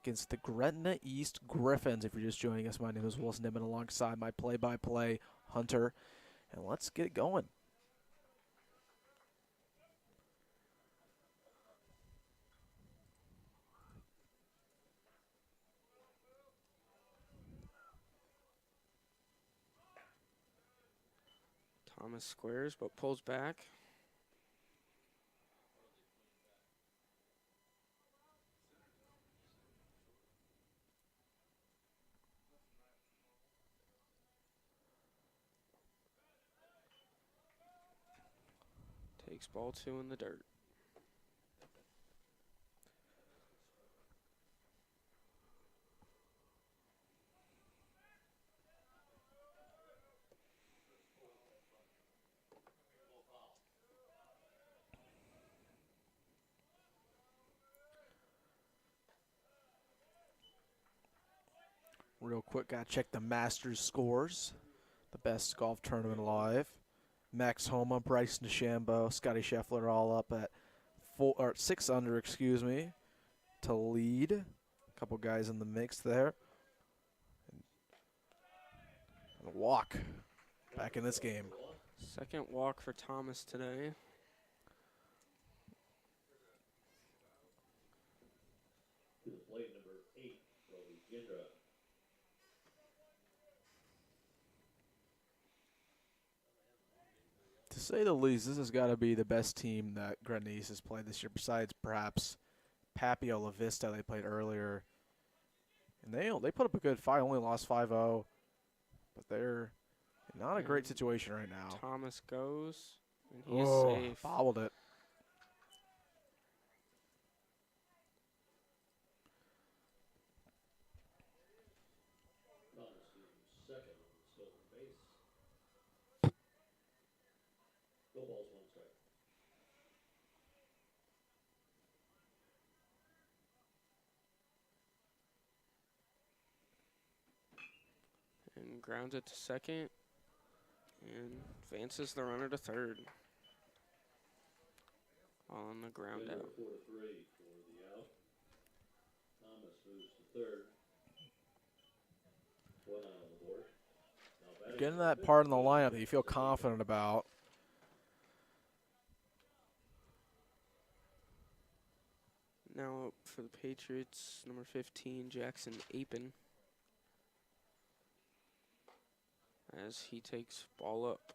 against the Gretna East Griffins. If you're just joining us, my name is Wilson Dittman alongside my play-by-play Hunter. And let's get it going. Thomas squares, but pulls back. Takes ball 2 in the dirt. Real quick, gotta check the Masters scores. The best golf tournament alive. Max Homa, Bryson DeChambeau, Scotty Scheffler all up at 6 under, to lead. A couple guys in the mix there. And a walk back in this game. Second walk for Thomas today. To the plate, number 8, Roby Gindra. To say the least, this has got to be the best team that Gretna East has played this year, besides perhaps Papio La Vista they played earlier. And they put up a good fight, only lost 5-0. But they're not a great situation right now. Thomas goes, and he's safe. Fouled it. Thomas to second on the stolen base. No balls, 1 strike. And grounds it to second. And advances the runner to third. On the ground Gindra out. 4-3 for the out. Thomas moves to third. 1 out on the board. Now batting Getting number that part in the 15, lineup that you feel Jackson confident about. Now up for the Patriots, number 15, Jackson Apin. As he takes ball up.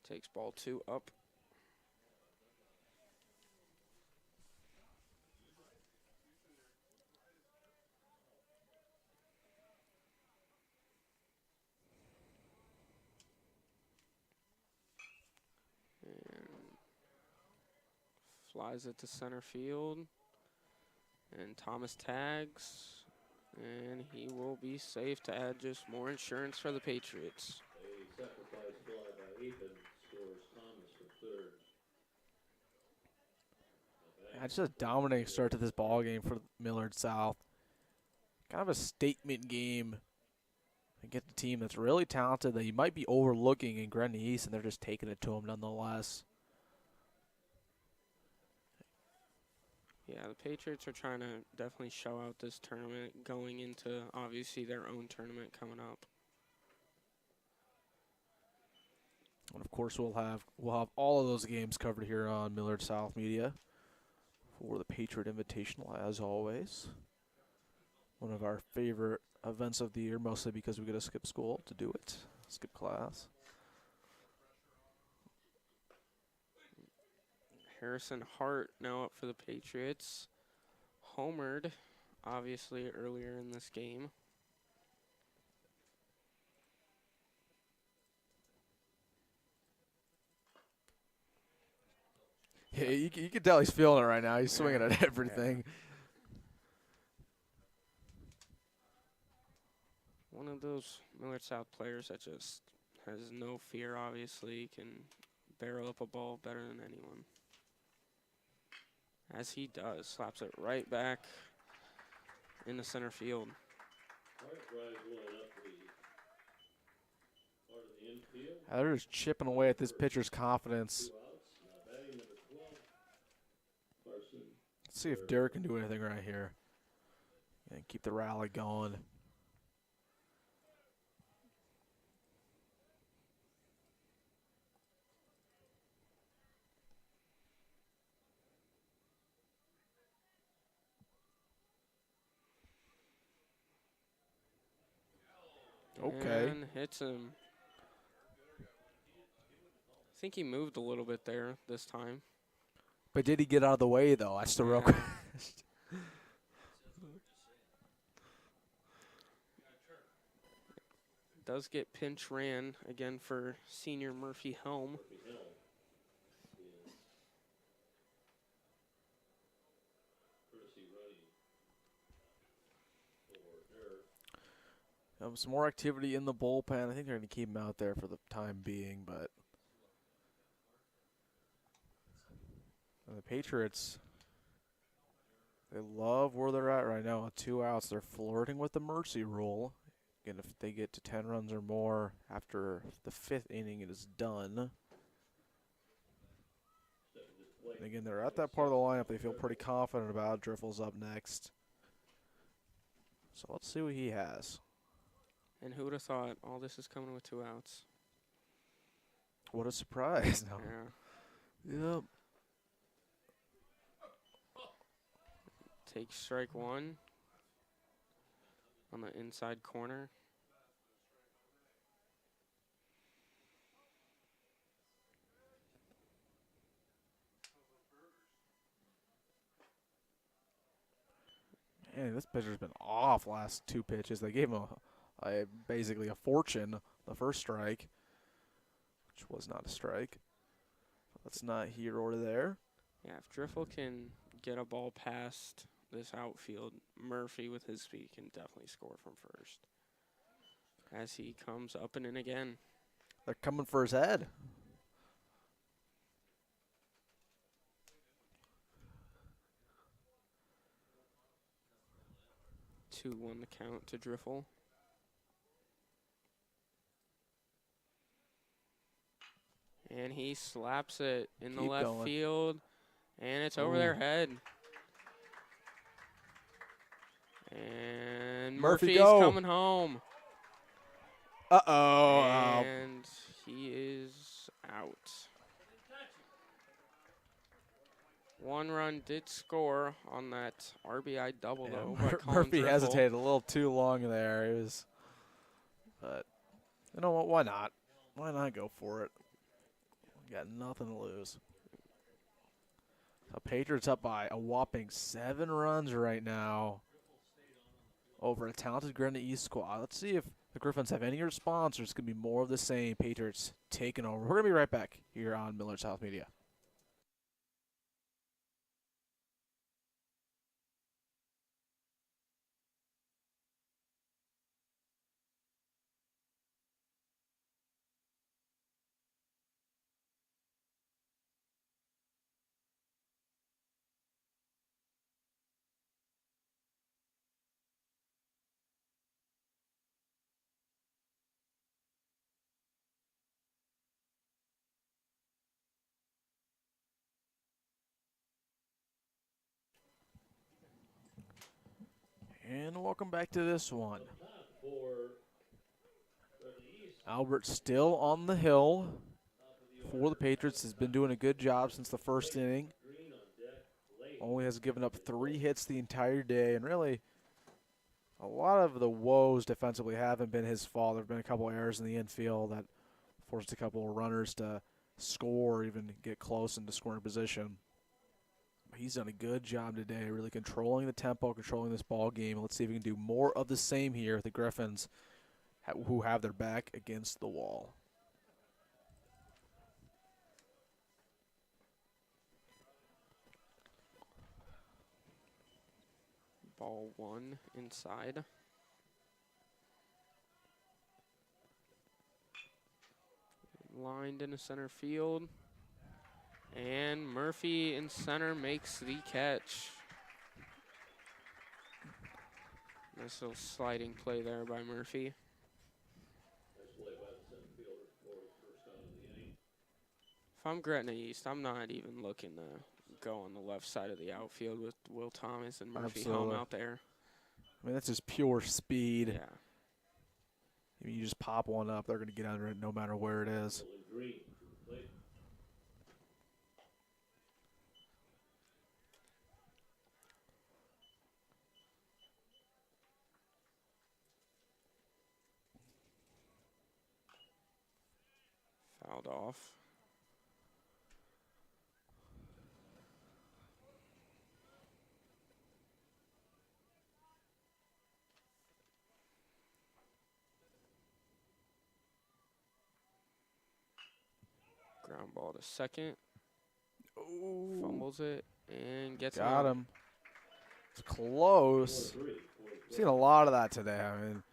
Takes ball 2 up. Flies it to center field. And Thomas tags. And he will be safe to add just more insurance for the Patriots. A sacrifice fly by Apin scores Thomas for third. That's just a dominating start to this ball game for Millard South. Kind of a statement game. Against a team that's really talented that you might be overlooking in Gretna East, and they're just taking it to them nonetheless. Yeah, the Patriots are trying to definitely show out this tournament going into, obviously, their own tournament coming up. And of course, we'll have all of those games covered here on Millard South Media for the Patriot Invitational, as always. One of our favorite events of the year, mostly because we get to skip school to do it, skip class. Harrison Hart now up for the Patriots. Homered, obviously, earlier in this game. Yeah, you can tell he's feeling it right now. He's swinging at everything. One of those Millard South players that just has no fear, obviously, can barrel up a ball better than anyone. As he does, slaps it right back into center field. Hart drives one up the part of the infield. They're just chipping away at this pitcher's confidence. 2 outs. Now batting number 12, Carson. Let's see if Derek can do anything right here and keep the rally going. Okay. And hits him. I think he moved a little bit there this time. But did he get out of the way, though? That's the real Yeah. question. Does get pinch ran again for senior Murphy Helm. Murphy Helm is courtesy running for error. Some more activity in the bullpen. I think they're going to keep him out there for the time being, but the Patriots, they love where they're at right now with 2 outs. They're flirting with the mercy rule. Again, if they get to 10 runs or more after the 5th inning, it is done. And again, they're at that part of the lineup they feel pretty confident about. Driffel's up next. So let's see what he has. And who would have thought all this is coming with 2 outs? What a surprise. No. Yeah. Yep. Take strike 1 on the inside corner. Man, this pitcher's been off last 2 pitches. They gave him basically a fortune the first strike, which was not a strike. That's not here or there. Yeah, if Driffel can get a ball past this outfield, Murphy with his speed can definitely score from first. As he comes up and in again. They're coming for his head. 2-1 the count to Driffel. And he slaps it in the left field. And it's over their head. And Murphy's coming home. Uh-oh. And he is out. 1 run did score on that RBI double, though. Murphy hesitated a little too long there. But you know what? Why not? Why not go for it? We got nothing to lose. The Patriots up by a whopping 7 runs right now over a talented Gretna East squad. Let's see if the Griffins have any response, or it's going to be more of the same. Patriots taking over. We're going to be right back here on Millard South Media. And welcome back to this one. Albert still on the hill for the Patriots. Has been doing a good job since the first inning. Only has given up 3 hits the entire day. And really, a lot of the woes defensively haven't been his fault. There have been a couple errors in the infield that forced a couple of runners to score or even get close into scoring position. He's done a good job today, really controlling the tempo, controlling this ball game. Let's see if we can do more of the same here with the Griffins, who have their back against the wall. Ball 1 inside. Lined into center field. And Murphy in center makes the catch. Nice little sliding play there by Murphy. If I'm Gretna East, I'm not even looking to go on the left side of the outfield with Will Thomas and Murphy home out there. I mean, that's just pure speed. Yeah. I mean, you just pop one up, they're going to get under it no matter where it is. Fouled off. Ground ball to second. Ooh. Fumbles it and gets Got him. It's close. Seen a lot of that today. I mean,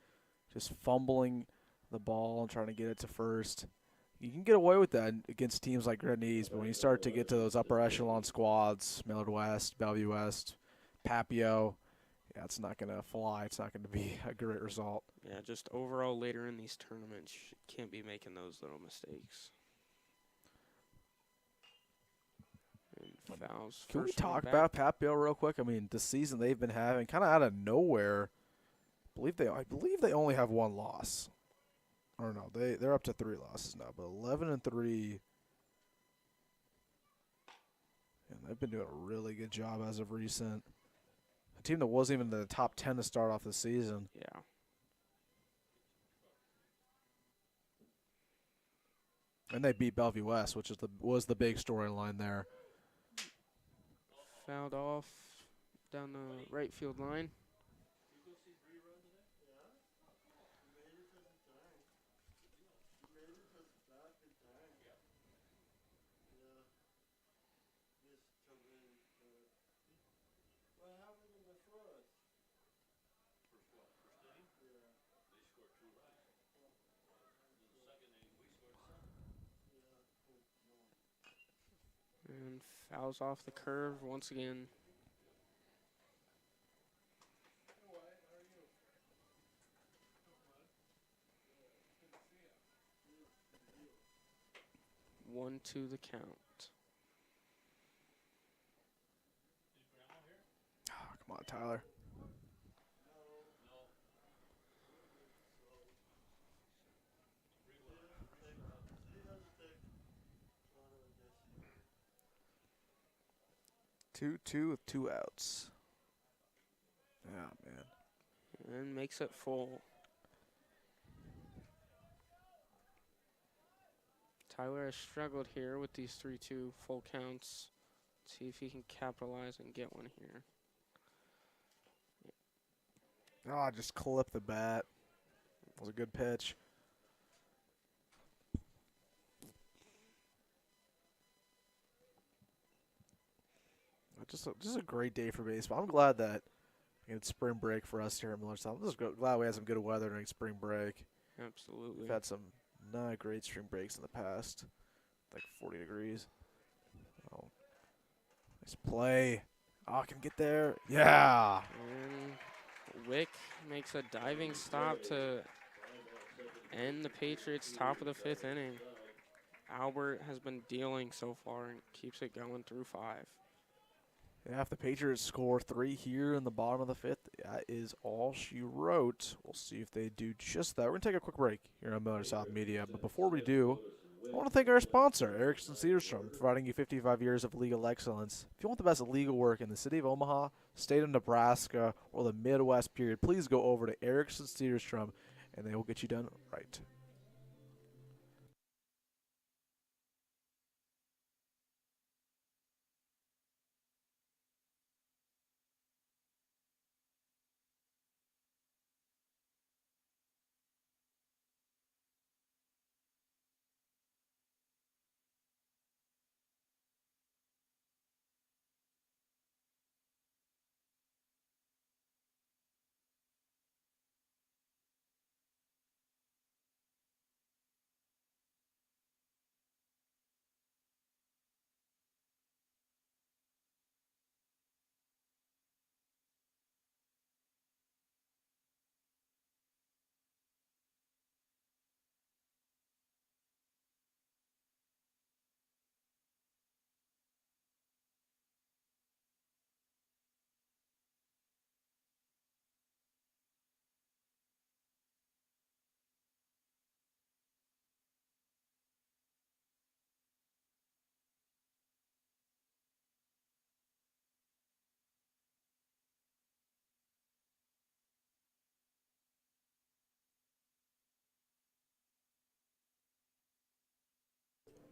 just fumbling the ball and trying to get it to first. You can get away with that against teams like Gretna East, but when you start to get to those upper echelon squads, Millard West, Bellevue West, Papio, yeah, it's not going to fly. It's not going to be a great result. Yeah, just overall later in these tournaments, you can't be making those little mistakes. And fouls. Can we First one talk back. about Papio real quick? I mean, the season they've been having, kind of out of nowhere. I believe they only have one loss. I don't know. They're up to 3 losses now, but 11-3. And they've been doing a really good job as of recent. A team that wasn't even in the top 10 to start off the season. Yeah. And they beat Bellevue West, which was the big storyline there. Fouled off down the right field line. And fouls off the curve once again. One to the count. Oh, come on, Tyler. Two with 2 outs. Yeah, man. And makes it full. Tyler has struggled here with these 3-2 full counts. See if he can capitalize and get one here. Oh, just clip the bat. That was a good pitch. Just a great day for baseball. I'm glad that it's spring break for us here in Millard South. I'm just glad we had some good weather during spring break. Absolutely. We've had some not great spring breaks in the past, like 40 degrees. Oh, nice play. Oh, I can get there. Yeah. And Wick makes a diving stop to end the Patriots' top of the 5th inning. Albert has been dealing so far and keeps it going through 5. Yeah, if the Patriots score 3 here in the bottom of the 5th, that is all she wrote. We'll see if they do just that. We're going to take a quick break here on Millard South Media. But before we do, I want to thank our sponsor, Erickson Cedarstrom, providing you 55 years of legal excellence. If you want the best legal work in the city of Omaha, state of Nebraska, or the Midwest period, please go over to Erickson Cedarstrom, and they will get you done right.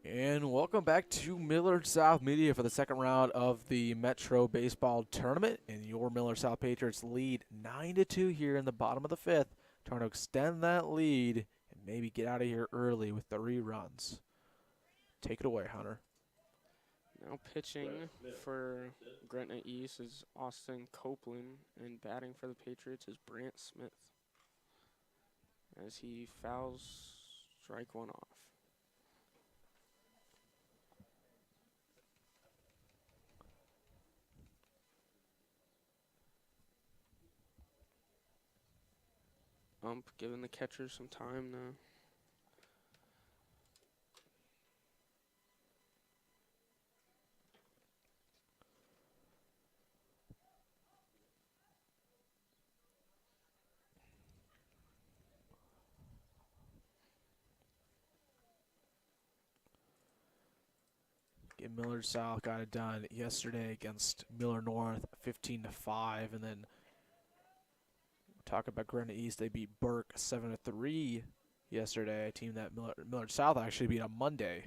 And welcome back to Millard South Media for the second round of the Metro Baseball Tournament. And your Millard South Patriots lead 9-2 here in the bottom of the 5th, trying to extend that lead and maybe get out of here early with 3 runs. Take it away, Hunter. Now pitching for Gretna East is Austin Copeland, and batting for the Patriots is Brant Smith. as he fouls strike one off. Ump giving the catcher some time now. Millard South got it done yesterday against Millard North, 15-5, and then talk about Gretna East. They beat Burke 7-3 yesterday. A team that Millard South actually beat on Monday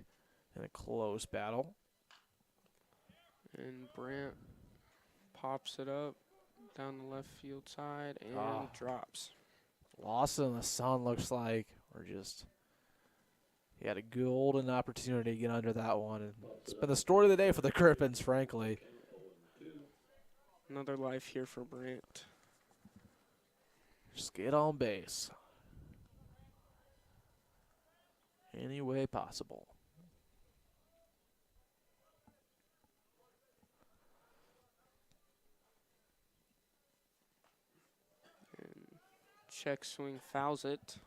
in a close battle. And Brant pops it up down the left field side and drops. Lawson and the Sun looks like he had a golden opportunity to get under that one. And it's been the story of the day for the Griffins, frankly. Another life here for Brant. Just get on base any way possible. And check swing fouls it.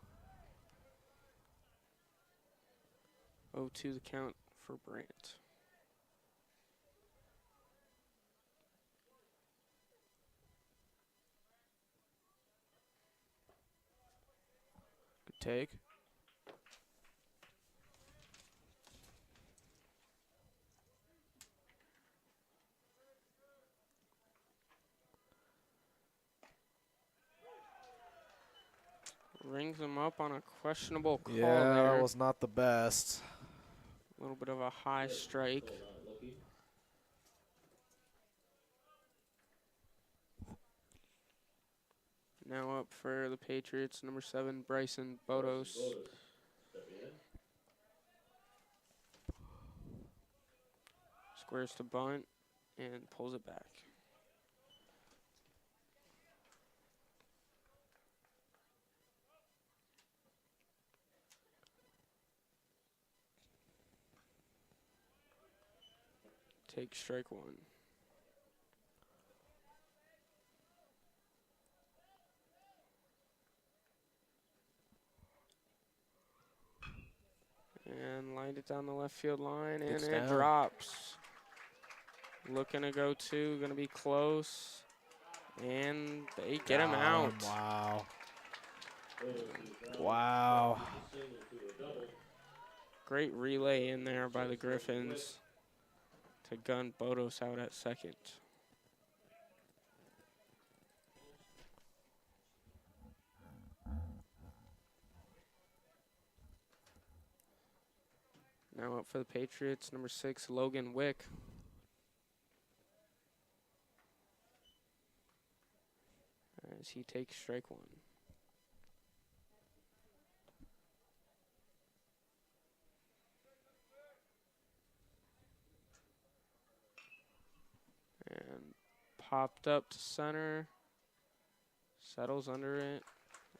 0-2 the count for Brant. Good take. Rings him up on a questionable call Yeah, there. that was not the best. A little bit of a high strike. Now up for the Patriots, number 7, Bryson Bodos. Squares to bunt and pulls it back. Take strike one. And lined it down the left field line, and it drops. Looking to go two, going to be close. And they get him out. Wow. Wow. Great relay in there by the Griffins to gun Bodos out at second. Now up for the Patriots, number 6, Logan Wick. As he takes strike one. And popped up to center. Settles under it.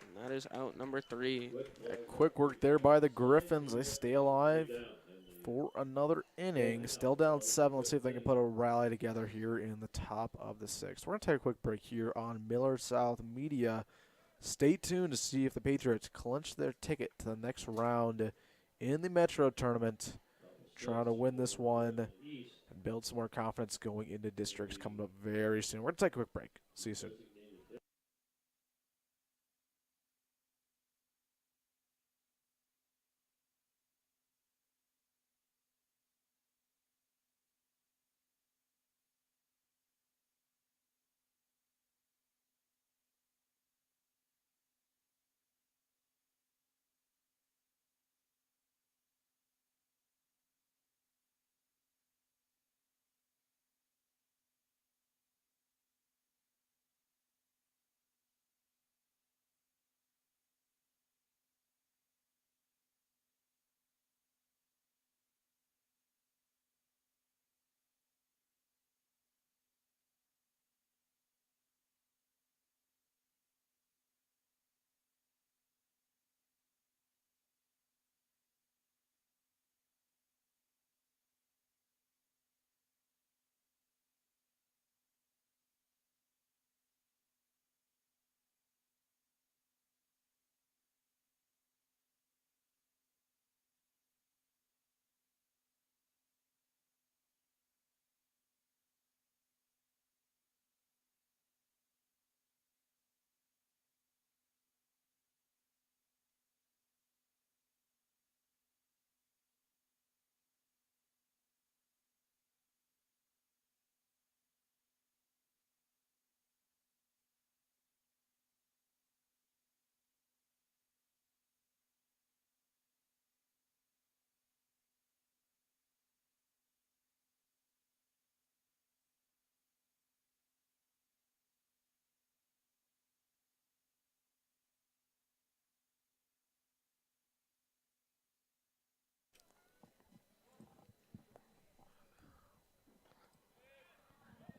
And that is out number 3. Quick work there by the Griffins. They stay alive for another inning. Still down 7. Let's see if they can put a rally together here in the top of the 6th. We're going to take a quick break here on Millard South Media. Stay tuned to see if the Patriots clinch their ticket to the next round in the Metro Tournament. Trying to win this one and build some more confidence going into districts coming up very soon. We're going to take a quick break. See you soon.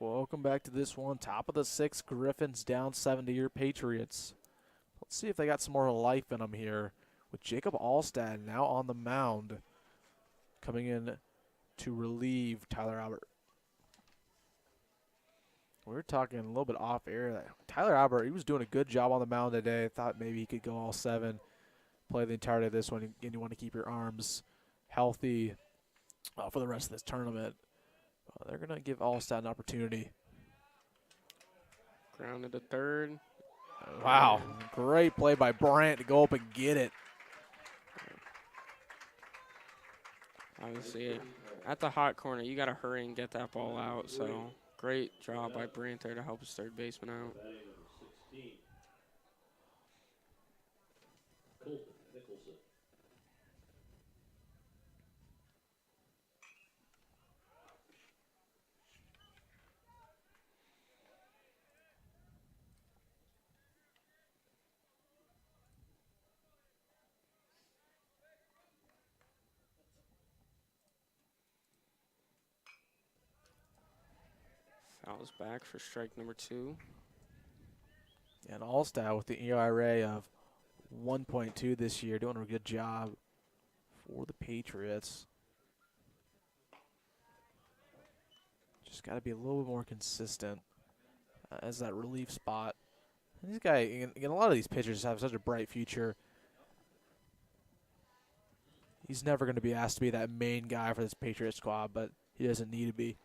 Welcome back to this one. Top of the 6th, Griffins down 7 to your Patriots. Let's see if they got some more life in them here. With Jacob Alstad now on the mound, coming in to relieve Tyler Albert. We were talking a little bit off air. Tyler Albert, he was doing a good job on the mound today. I thought maybe he could go all 7, play the entirety of this one, and you want to keep your arms healthy for the rest of this tournament. They're going to give Alstad an opportunity. Grounded to third. Wow, great play by Bryant to go up and get it. Obviously, at the hot corner, you got to hurry and get that ball out. So great job by Bryant there to help his third baseman out. Batting number 16. Colton Nicholson. Fouls back for strike number 2. And Alstad with the ERA of 1.2 this year, doing a good job for the Patriots. Just got to be a little bit more consistent as that relief spot. And these guys, again, a lot of these pitchers have such a bright future. He's never going to be asked to be that main guy for this Patriot squad, but he doesn't need to be.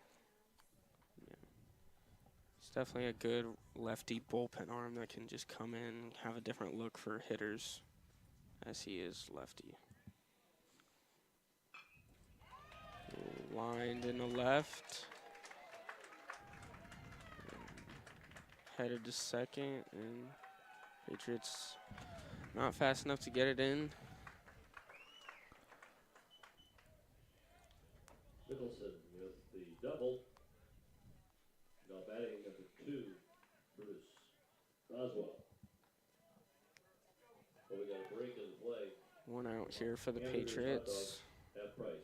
It's definitely a good lefty bullpen arm that can just come in and have a different look for hitters, as he is lefty. Lined in the left. Headed to second, and Patriots not fast enough to get it in. Nicholson with the double. Now batting number 2, Bruce Roswell. Well, we got a break in the play. 1 out here for the Hamburgers, hot Patriots. dogs, half price.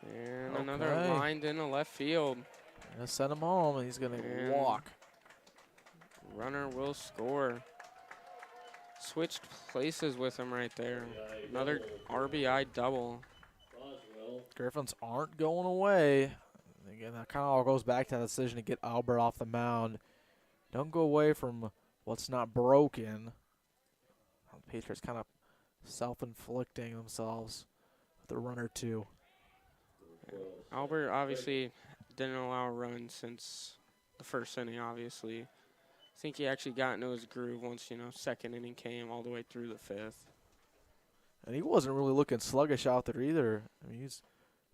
And another Okay. lined in the left field. Gonna send him home, and he's going to And walk. Runner will score. Switched places with him right there. RBI Another double. RBI double. Roswell. Griffins aren't going away. Again, that kind of all goes back to that decision to get Albert off the mound. Don't go away from what's not broken. The Patriots kind of self-inflicting themselves with a run or two. Albert obviously didn't allow a run since the first inning, obviously. I think he actually got into his groove once, second inning came all the way through the 5th. And he wasn't really looking sluggish out there either. I mean, he's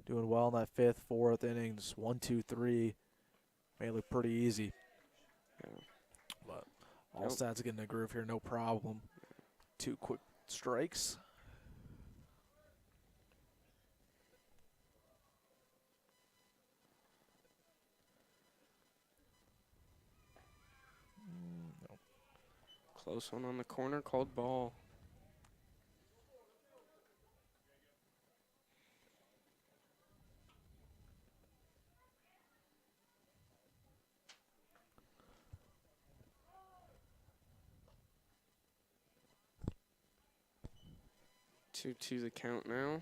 doing well in that 5th, 4th innings, 1, 2, 3. Made it look pretty easy. Yeah. But Alstad's getting a groove here, no problem. 2 quick strikes. Close one on the corner, called ball. Two the count now.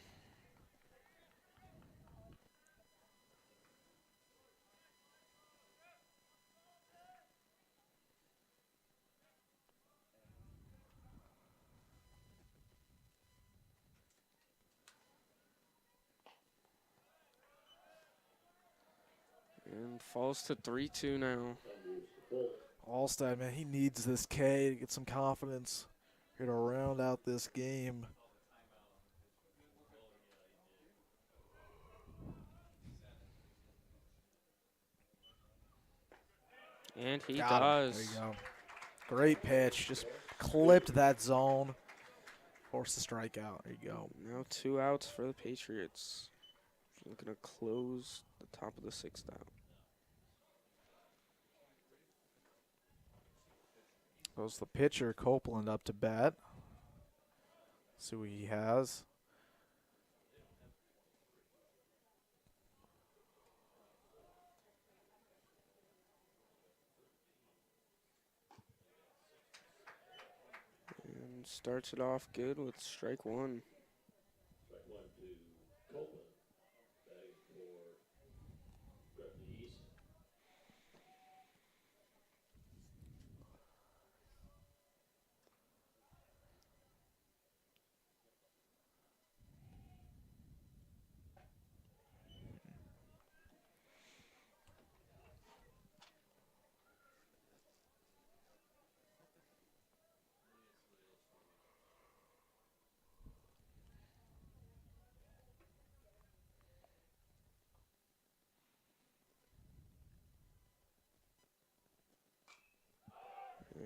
And falls to 3-2 now. Alstad, man, he needs this K to get some confidence here to round out this game. And he Got him. does. There you go. Great pitch. Just clipped that zone. Forced the strikeout. There you go. Now 2 outs for the Patriots. Looking to close the top of the 6th out. Goes the pitcher, Copeland, up to bat. See what he has. And starts it off good with strike one. Strike one to Copeland. Batting for Gretna East.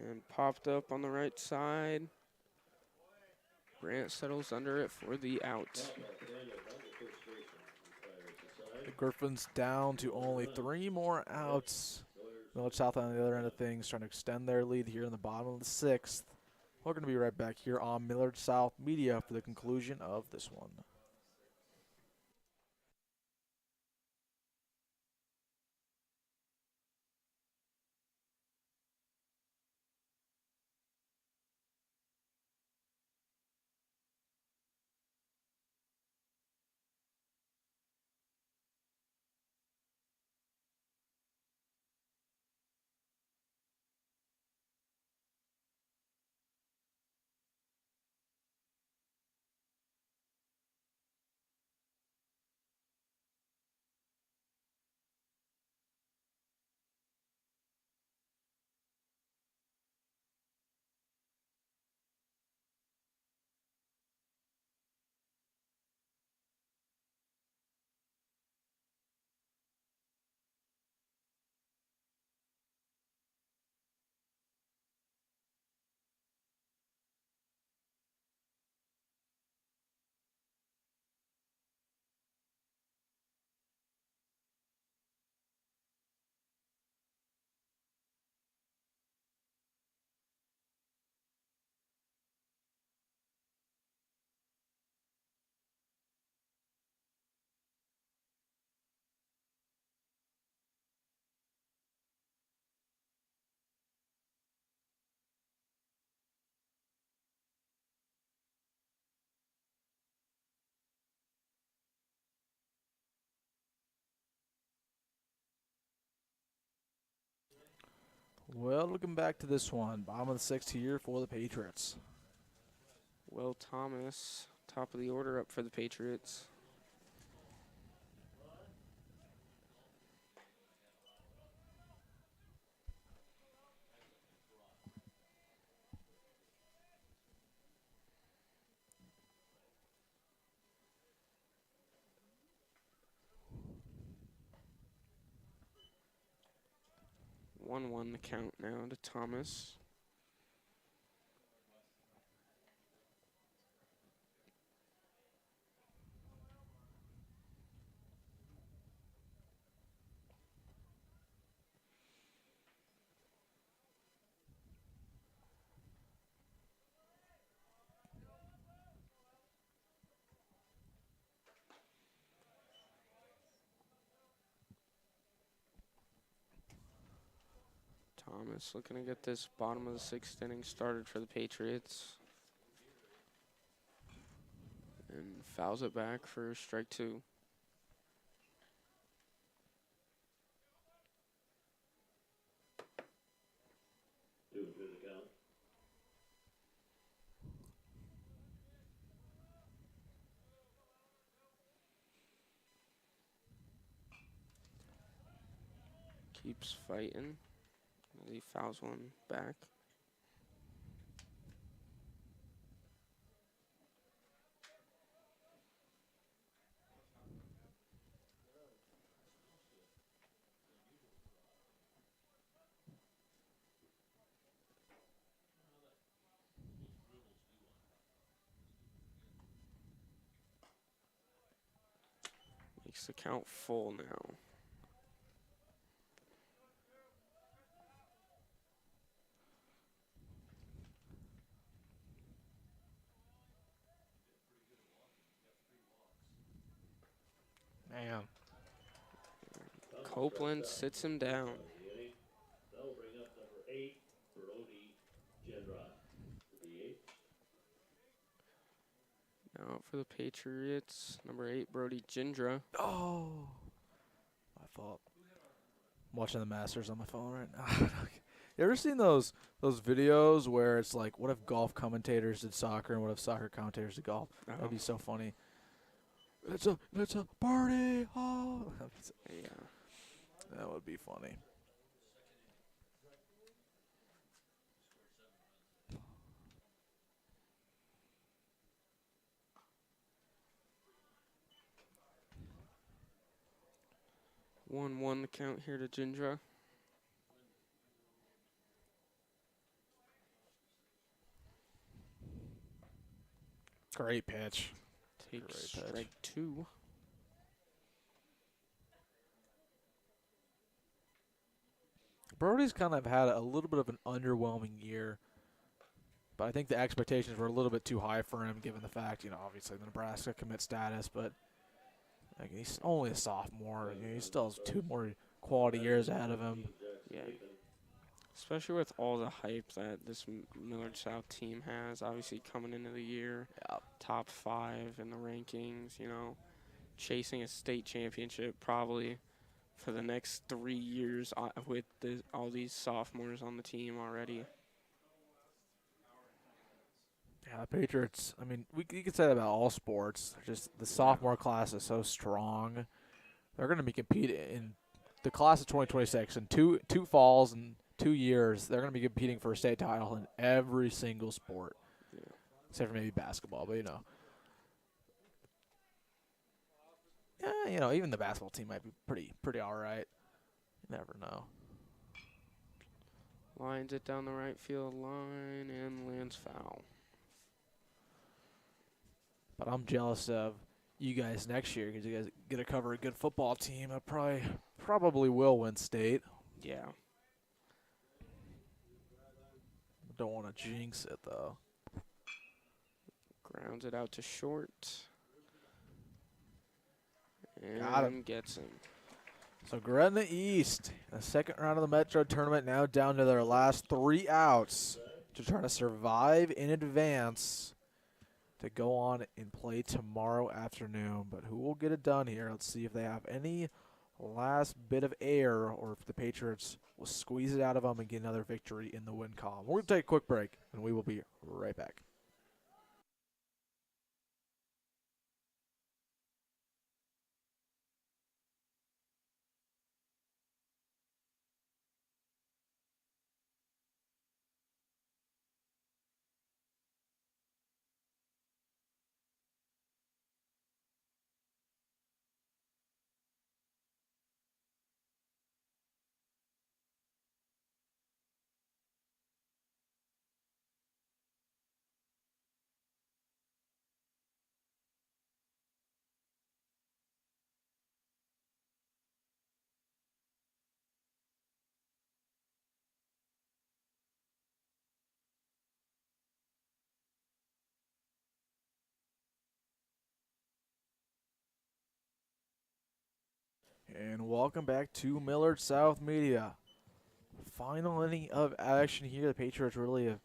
And popped up on the right side. Brant settles under it for the out. The Griffins down to only 3 more outs. Millard South on the other end of things trying to extend their lead here in the bottom of the 6th. We're going to be right back here on Millard South Media for the conclusion of this one. Well, looking back to this one, bottom of the 6th here for the Patriots. Will Thomas, top of the order up for the Patriots. One the count now to Thomas. Thomas looking to get this bottom of the 6th inning started for the Patriots. And fouls it back for strike two. Two to the count. Keeps fighting. He fouls one back. Makes the count full now. Man. Copeland sits him down. That'll bring up number 8, Brody Gendra, the DH. Now out for the Patriots, number 8, Brody Gindra. Oh, my fault. I'm watching the Masters on my phone right now. You ever seen those videos where it's like, what if golf commentators did soccer and what if soccer commentators did golf? That'd be so funny. It's a party. Oh, Yeah. that would be funny. One the count here to Gindra. Great pitch. Takes Great pitch. strike 2. Brody's kind of had a little bit of an underwhelming year, but I think the expectations were a little bit too high for him, given the fact, obviously the Nebraska commit status, but he's only a sophomore. He still has 2 more quality years ahead of him. Yeah. Especially with all the hype that this Millard South team has, obviously coming into the year, top 5 in the rankings, chasing a state championship probably for the next 3 years with all these sophomores on the team already. Yeah, the Patriots, you could say that about all sports. Just the sophomore class is so strong. They're going to be competing in the class of 2026 in two falls and 2 years. They're going to be competing for a state title in every single sport, except for maybe basketball. But even the basketball team might be pretty all right. You never know. Lines it down the right field line and lands foul. But I'm jealous of you guys next year because you guys get to cover a good football team. I probably will win state. Yeah. Don't want to jinx it, though. Grounds it out to short. And Got him. Gets him. So Gretna East, the second round of the Metro tournament, now down to their last 3 outs to try to survive in advance to go on and play tomorrow afternoon. But who will get it done here? Let's see if they have any last bit of air or if the Patriots will squeeze it out of them and get another victory in the win column. We're going to take a quick break, and we will be right back. And welcome back to Millard South Media. Final inning of action here. The Patriots really have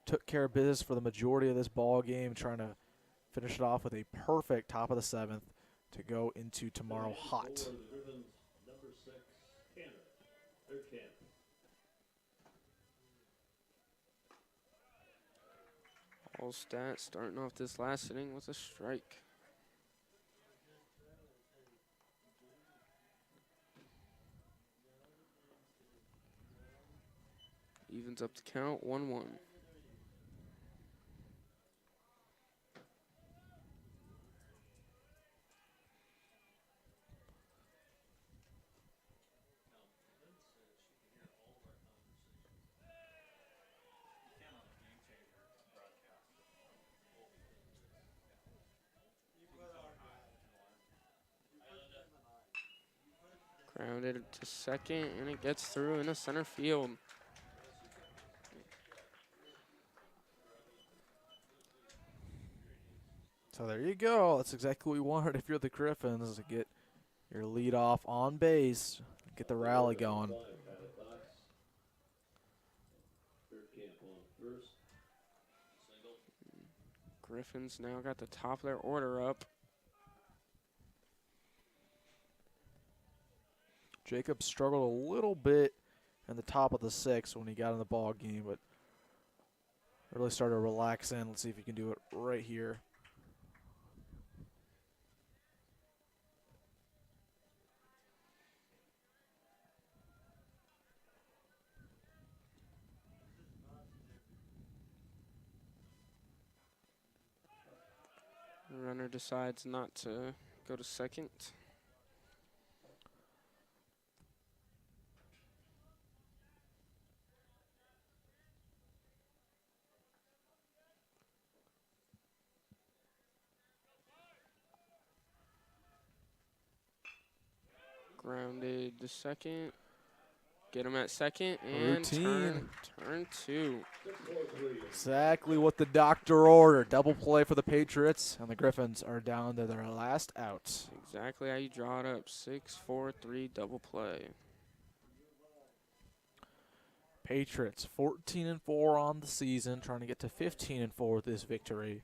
took care of business for the majority of this ball game, trying to finish it off with a perfect top of the 7th to go into tomorrow hot. Number 6, Canner. They're Canner. All stats starting off this last inning with a strike. Evens up the count, 1-1. Grounded to second, and it gets through into center field. So there you go. That's exactly what we wanted if you're the Griffins, to get Your lead off on base. Get the rally going. Griffins now got the top of their order up. Jacob struggled a little bit in the top of the sixth when he got in the ball game, but really started to relax in. Let's see if he can do it right here. The runner decides not to go to second. Grounded to second. Get him at second and Routine. turn two. Exactly what the doctor ordered. Double play for the Patriots, and the Griffins are down to their last out. Exactly how you draw it up. 6-4-3 double play. Patriots 14-4 on the season, trying to get to 15-4 with this victory.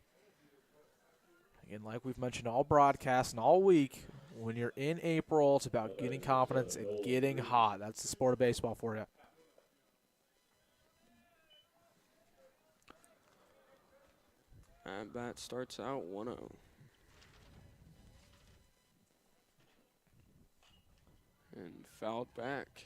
Again, like we've mentioned all broadcasts and all week, when you're in April, it's about getting confidence and getting hot. That's the sport of baseball for you. At bat starts out 1-0. And fouled back.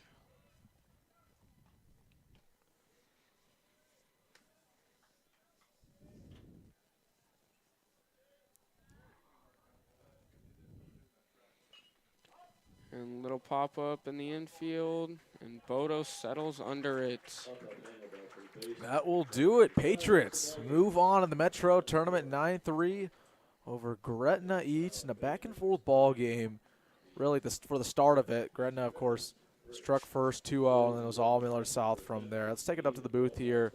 And little pop-up in the infield, and Bodo settles under it. That will do it. Patriots move on in the Metro Tournament 9-3 over Gretna East in a back-and-forth ball game. Really, for the start of it, Gretna, of course, struck first 2-0, and then it was all Millard South from there. Let's take it up to the booth here